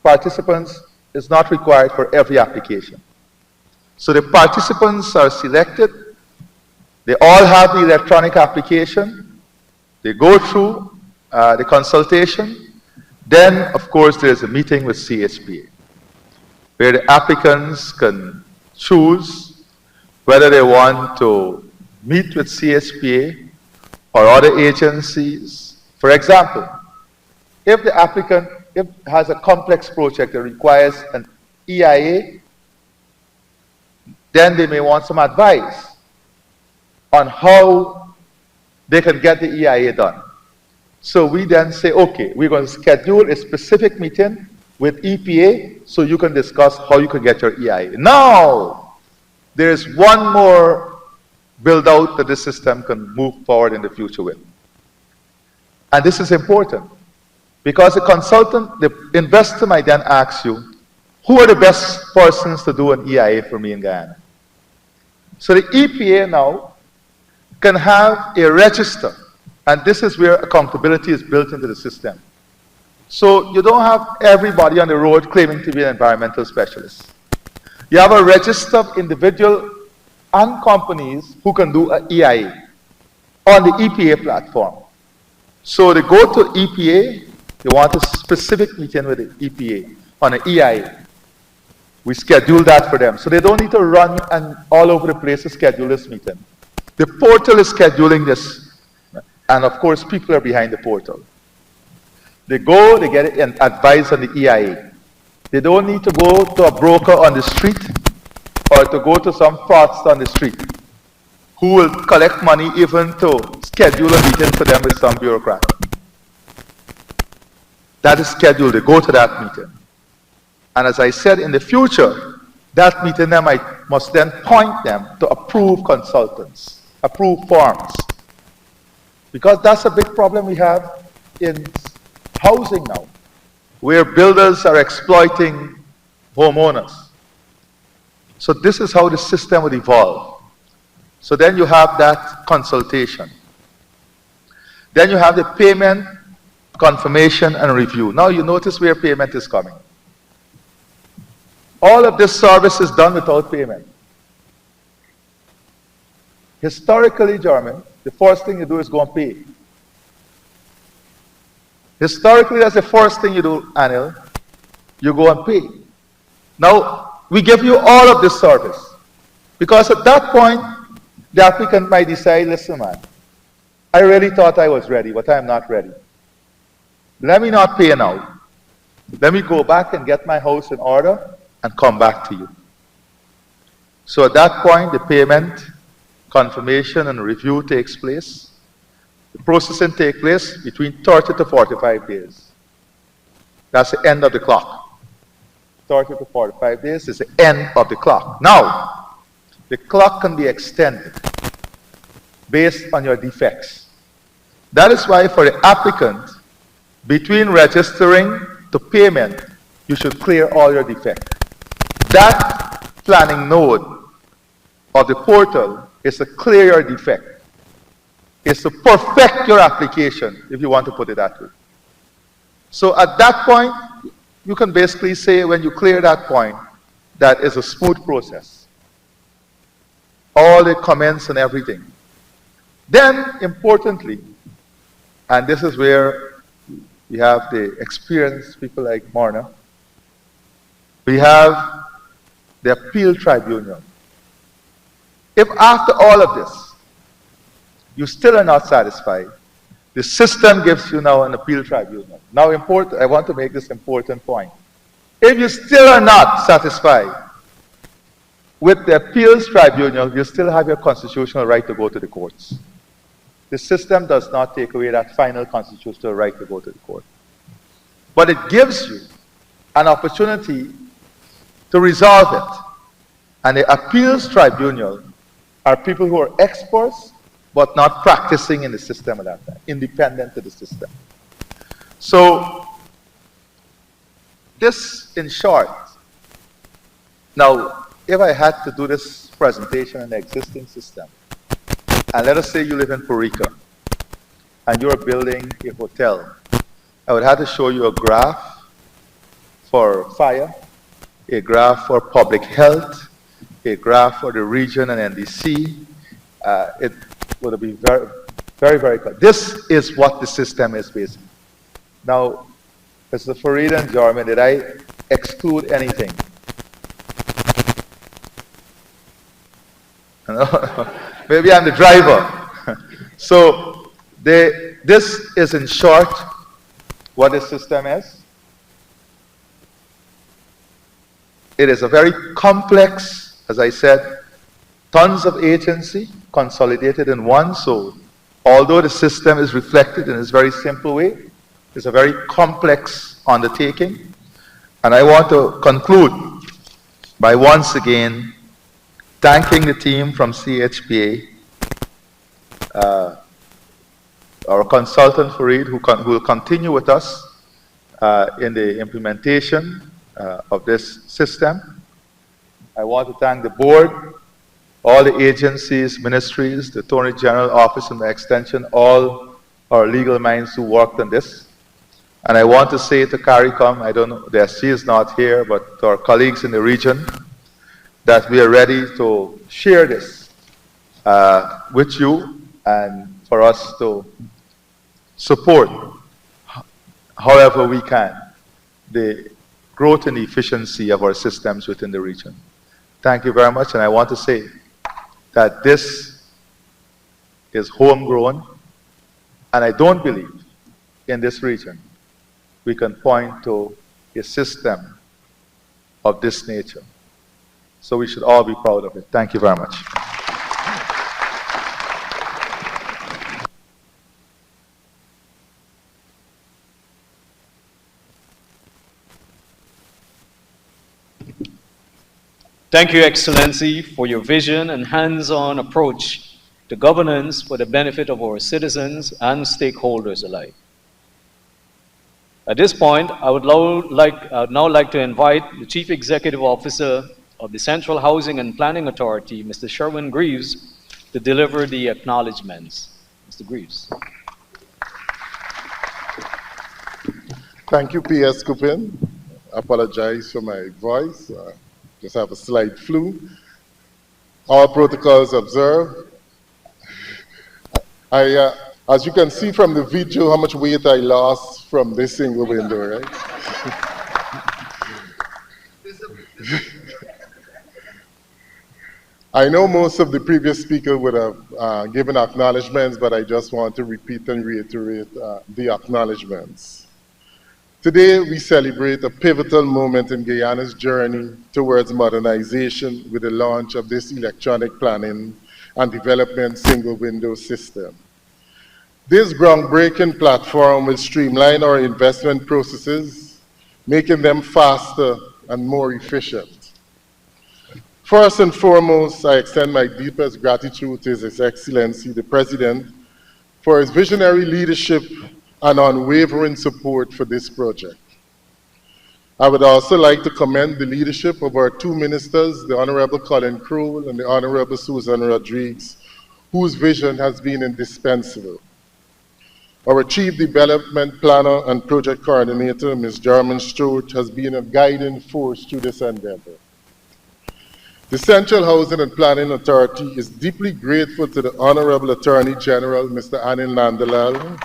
participants is not required for every application. So the participants are selected. They all have the electronic application. They go through the consultation. Then, of course, there's a meeting with CHPA, where the applicants can choose whether they want to meet with CHPA or other agencies. For example, if the applicant has a complex project that requires an EIA, then they may want some advice. on how they can get the EIA done. So we then say, okay, we're going to schedule a specific meeting with EPA so you can discuss how you can get your EIA. Now, there is one more build out that this system can move forward in the future with. And this is important because the consultant, the investor might then ask you, who are the best persons to do an EIA for me in Guyana? So the EPA now can have a register, and this is where accountability is built into the system. So you don't have everybody on the road claiming to be an environmental specialist. You have a register of individuals and companies who can do an EIA on the EPA platform. So they go to EPA, they want a specific meeting with the EPA on an EIA. We schedule that for them. So they don't need to run and all over the place to schedule this meeting. The portal is scheduling this. And of course, people are behind the portal. They go, they get advice on the EIA. They don't need to go to a broker on the street or to go to some fraudster on the street who will collect money even to schedule a meeting for them with some bureaucrat. That is scheduled. They go to that meeting. And as I said, in the future, that meeting them must then point them to approved consultants, approved firms. Because that's a big problem we have in housing now, where builders are exploiting homeowners. So this is how the system would evolve. So then you have that consultation. Then you have the payment, confirmation, and review. Now you notice where payment is coming. All of this service is done without payment. Historically, German, the first thing you do is go and pay. Historically, that's the first thing you do, Anil. You go and pay. Now, we give you all of this service. Because at that point, the applicant might decide, listen, man, I really thought I was ready, but I'm not ready. Let me not pay now. Let me go back and get my house in order and come back to you. So at that point, the payment, confirmation, and review takes place. The processing takes place between 30 to 45 days. That's the end of the clock. 30 to 45 days is the end of the clock. Now, the clock can be extended based on your defects. That is why for the applicant, between registering to payment, you should clear all your defects. That planning node of the portal is to clear your defect. It's to perfect your application, if you want to put it that way. So at that point, you can basically say when you clear that point, that is a smooth process. All the comments and everything. Then, importantly, and this is where we have the experienced people like Marna, we have the appeal tribunal. If after all of this, you still are not satisfied, the system gives you now an appeal tribunal. Now, I want to make this important point. If you still are not satisfied with the appeals tribunal, you still have your constitutional right to go to the courts. The system does not take away that final constitutional right to go to the court. But it gives you an opportunity to resolve it. And the appeals tribunal are people who are experts but not practicing in the system at that time, independent of the system. So, this in short. Now, if I had to do this presentation in the existing system, and let us say you live in Puerto Rico, and you're building a hotel, I would have to show you a graph for fire, a graph for public health, a graph for the region and NDC. It would be very, very, very clear. This is what the system is basically. Now, Mr. Farid and Jarman, did I exclude anything? Maybe I'm the driver. So, this is in short what the system is. It is a very complex, as I said, tons of agency consolidated in one. So although the system is reflected in this very simple way, it's a very complex undertaking. And I want to conclude by once again thanking the team from CHPA, our consultant Fareed, who will continue with us in the implementation of this system. I want to thank the board, all the agencies, ministries, the Attorney General Office and the Extension, all our legal minds who worked on this. And I want to say to CARICOM, I don't know, she is not here, but to our colleagues in the region, that we are ready to share this with you and for us to support, however we can, the growth and efficiency of our systems within the region. Thank you very much, and I want to say that this is homegrown, and I don't believe in this region we can point to a system of this nature. So we should all be proud of it. Thank you very much. Thank you, Excellency, for your vision and hands-on approach to governance for the benefit of our citizens and stakeholders alike. At this point, I would now like to invite the Chief Executive Officer of the Central Housing and Planning Authority, Mr. Sherwin Greaves, to deliver the acknowledgements. Mr. Greaves. Thank you, P.S. Coupin. I apologize for my voice. Just have a slight flu. All protocols observed. As you can see from the video, how much weight I lost from this single window, right? I know most of the previous speakers would have given acknowledgements, but I just want to repeat and reiterate the acknowledgements. Today, we celebrate a pivotal moment in Guyana's journey towards modernization with the launch of this electronic planning and development single window system. This groundbreaking platform will streamline our investment processes, making them faster and more efficient. First and foremost, I extend my deepest gratitude to His Excellency, the President, for his visionary leadership and unwavering support for this project. I would also like to commend the leadership of our two ministers, the Honorable Colin Crowell and the Honorable Susan Rodriguez, whose vision has been indispensable. Our Chief Development Planner and Project Coordinator, Ms. Jarman Stewart, has been a guiding force through this endeavor. The Central Housing and Planning Authority is deeply grateful to the Honorable Attorney General, Mr. Anil Nandalal,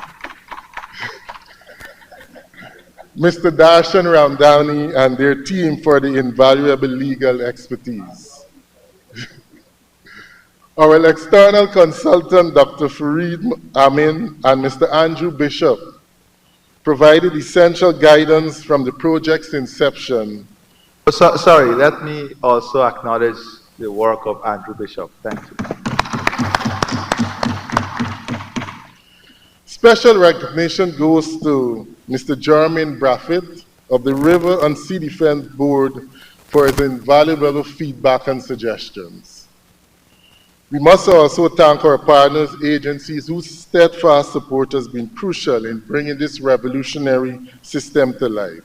Mr. Darshan Ramdani, and their team for the invaluable legal expertise. Our external consultant, Dr. Fareed Amin, and Mr. Andrew Bishop provided essential guidance from the project's inception. Sorry, let me also acknowledge the work of Andrew Bishop. Thank you. Special recognition goes to Mr. Jermaine Braffett of the River and Sea Defense Board for his invaluable feedback and suggestions. We must also thank our partners, agencies whose steadfast support has been crucial in bringing this revolutionary system to life.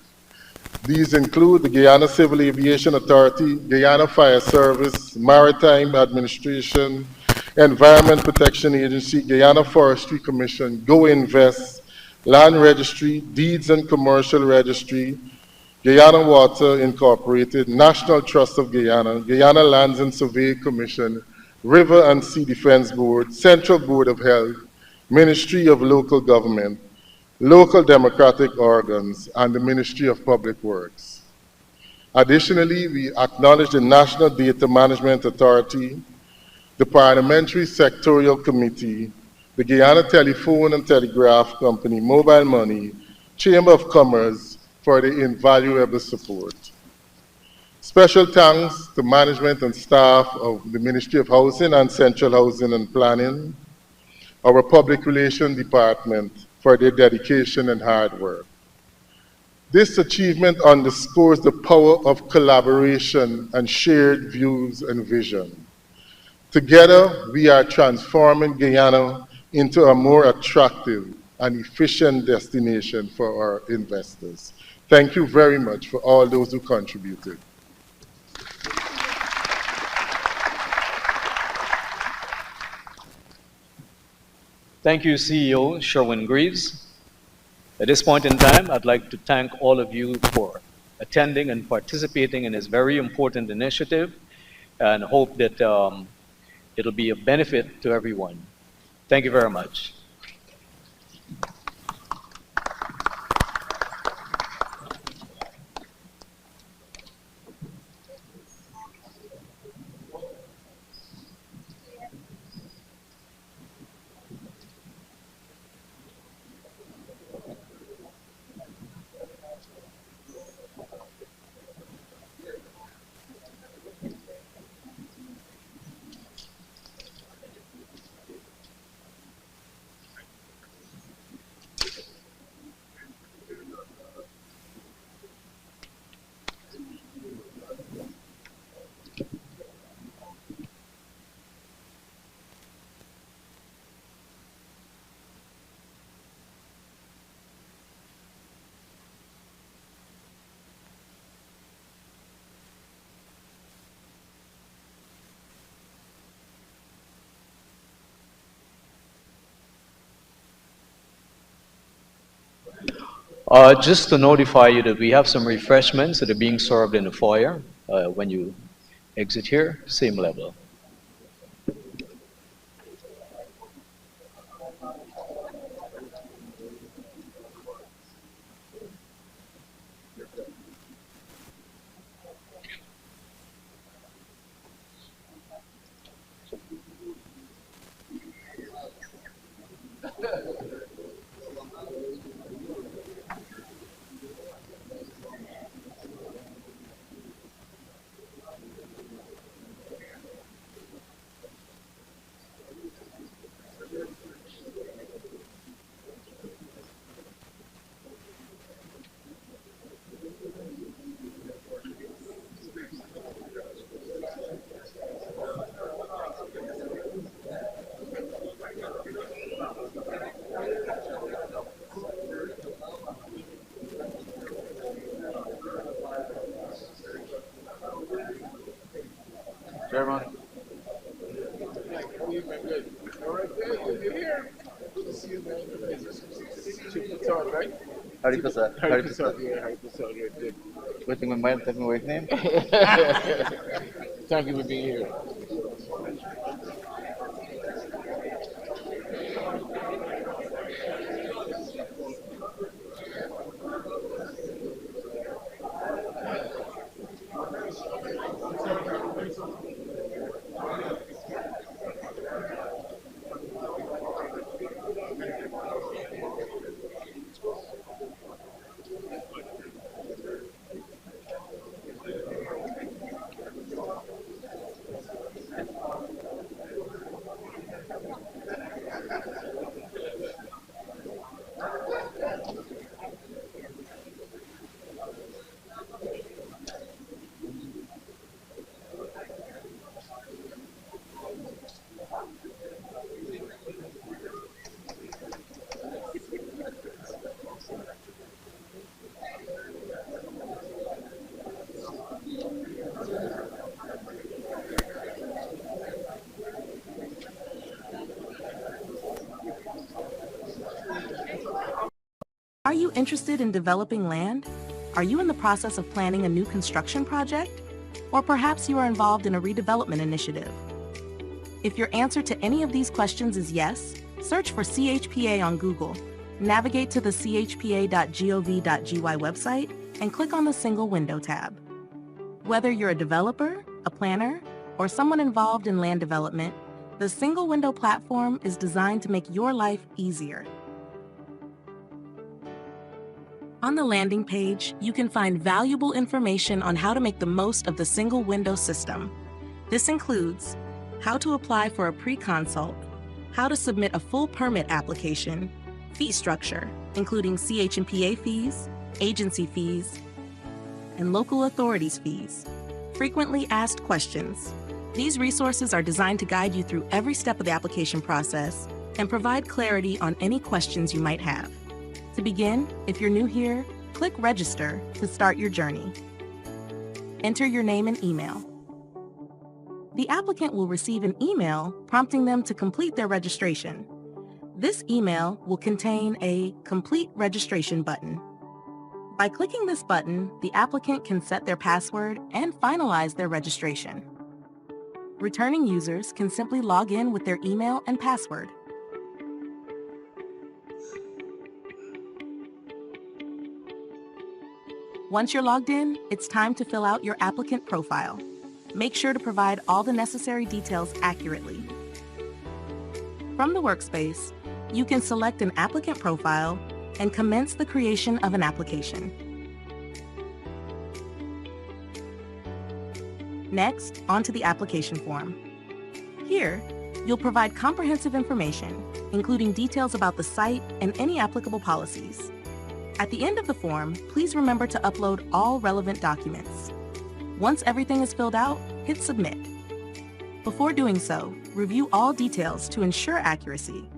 These include the Guyana Civil Aviation Authority, Guyana Fire Service, Maritime Administration, Environment Protection Agency, Guyana Forestry Commission, Go Invest, Land Registry, Deeds and Commercial Registry, Guyana Water Incorporated, National Trust of Guyana, Guyana Lands and Survey Commission, River and Sea Defense Board, Central Board of Health, Ministry of Local Government, local democratic organs, and the Ministry of Public Works. Additionally, we acknowledge the National Data Management Authority, the Parliamentary Sectorial Committee, the Guyana Telephone and Telegraph Company, Mobile Money, Chamber of Commerce for the invaluable support. Special thanks to management and staff of the Ministry of Housing and Central Housing and Planning, our Public Relations Department, for their dedication and hard work. This achievement underscores the power of collaboration and shared views and vision. Together, we are transforming Guyana into a more attractive and efficient destination for our investors. Thank you very much for all those who contributed. Thank you, CEO Sherwin-Greaves. At this point in time, I'd like to thank all of you for attending and participating in this very important initiative, and hope that it'll be a benefit to everyone. Thank you very much. Just to notify you that we have some refreshments that are being served in the foyer when you exit here, same level. Chairman. Good to see you, man. Chief Patel, right? Hari Prasad. Hari Prasad, yeah, Hari Prasad, right there. Waiting my mind, taking my wife name. Thank you for being here. Are you interested in developing land? Are you in the process of planning a new construction project? Or perhaps you are involved in a redevelopment initiative? If your answer to any of these questions is yes, search for CHPA on Google, navigate to the chpa.gov.gy website, and click on the Single Window tab. Whether you're a developer, a planner, or someone involved in land development, the Single Window platform is designed to make your life easier. On the landing page, you can find valuable information on how to make the most of the single window system. This includes how to apply for a pre-consult, how to submit a full permit application, fee structure, including CH&PA fees, agency fees, and local authorities fees, frequently asked questions. These resources are designed to guide you through every step of the application process and provide clarity on any questions you might have. To begin, if you're new here, click Register to start your journey. Enter your name and email. The applicant will receive an email prompting them to complete their registration. This email will contain a Complete Registration button. By clicking this button, the applicant can set their password and finalize their registration. Returning users can simply log in with their email and password. Once you're logged in, it's time to fill out your applicant profile. Make sure to provide all the necessary details accurately. From the workspace, you can select an applicant profile and commence the creation of an application. Next, onto the application form. Here, you'll provide comprehensive information, including details about the site and any applicable policies. At the end of the form, please remember to upload all relevant documents. Once everything is filled out, hit Submit. Before doing so, review all details to ensure accuracy.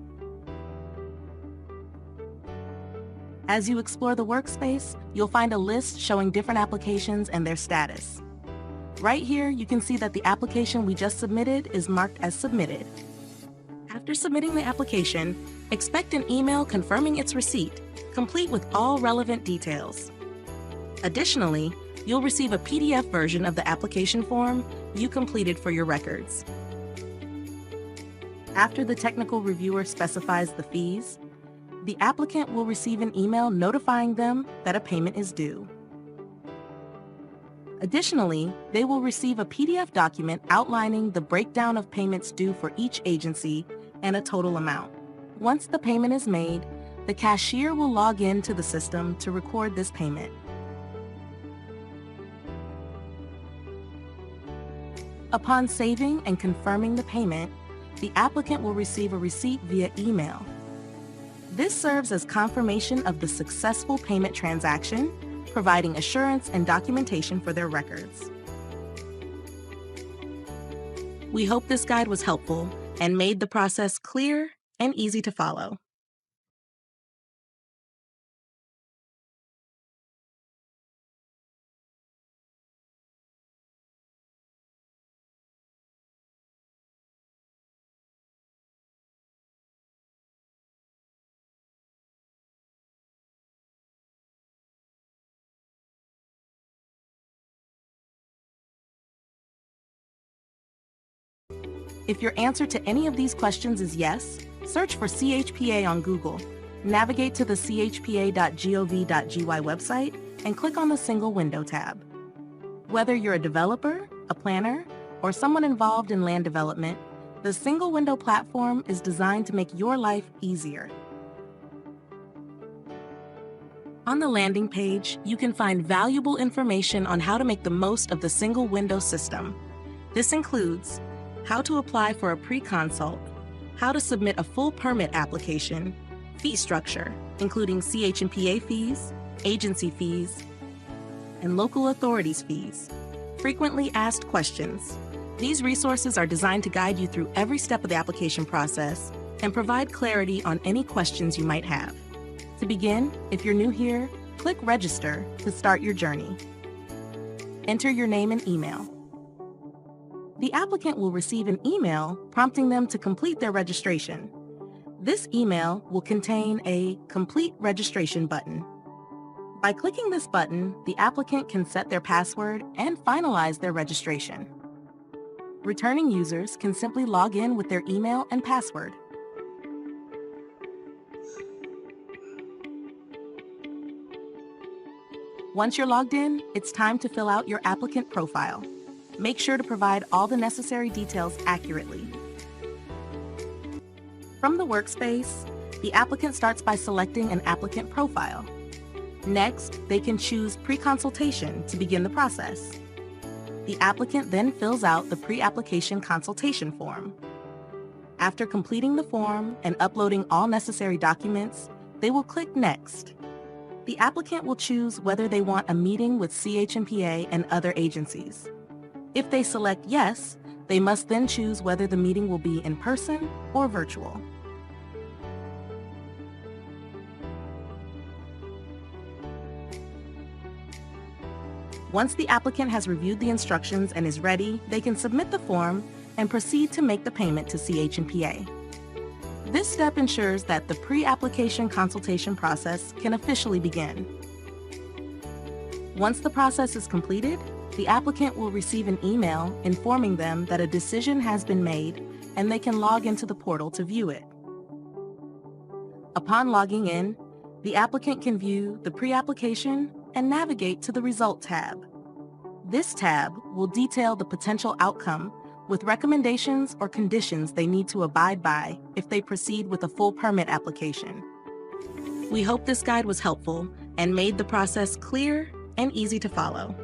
As you explore the workspace, you'll find a list showing different applications and their status. Right here, you can see that the application we just submitted is marked as submitted. After submitting the application, expect an email confirming its receipt, complete with all relevant details. Additionally, you'll receive a PDF version of the application form you completed for your records. After the technical reviewer specifies the fees, the applicant will receive an email notifying them that a payment is due. Additionally, they will receive a PDF document outlining the breakdown of payments due for each agency and a total amount. Once the payment is made, the cashier will log into the system to record this payment. Upon saving and confirming the payment, the applicant will receive a receipt via email. This serves as confirmation of the successful payment transaction, providing assurance and documentation for their records. We hope this guide was helpful and made the process clear and easy to follow. If your answer to any of these questions is yes, search for CHPA on Google, navigate to the chpa.gov.gy website, and click on the Single Window tab. Whether you're a developer, a planner, or someone involved in land development, the Single Window platform is designed to make your life easier. On the landing page, you can find valuable information on how to make the most of the Single Window system. This includes how to apply for a pre-consult, how to submit a full permit application, fee structure, including CH&PA fees, agency fees, and local authorities fees, frequently asked questions. These resources are designed to guide you through every step of the application process and provide clarity on any questions you might have. To begin, if you're new here, click Register to start your journey. Enter your name and email. The applicant will receive an email prompting them to complete their registration. This email will contain a Complete Registration button. By clicking this button, the applicant can set their password and finalize their registration. Returning users can simply log in with their email and password. Once you're logged in, it's time to fill out your applicant profile. Make sure to provide all the necessary details accurately. From the workspace, the applicant starts by selecting an applicant profile. Next, they can choose pre-consultation to begin the process. The applicant then fills out the pre-application consultation form. After completing the form and uploading all necessary documents, they will click Next. The applicant will choose whether they want a meeting with CHMPA and other agencies. If they select Yes, they must then choose whether the meeting will be in person or virtual. Once the applicant has reviewed the instructions and is ready, they can submit the form and proceed to make the payment to CHMPA. This step ensures that the pre-application consultation process can officially begin. Once the process is completed, the applicant will receive an email informing them that a decision has been made and they can log into the portal to view it. Upon logging in, the applicant can view the pre-application and navigate to the Result tab. This tab will detail the potential outcome with recommendations or conditions they need to abide by if they proceed with a full permit application. We hope this guide was helpful and made the process clear and easy to follow.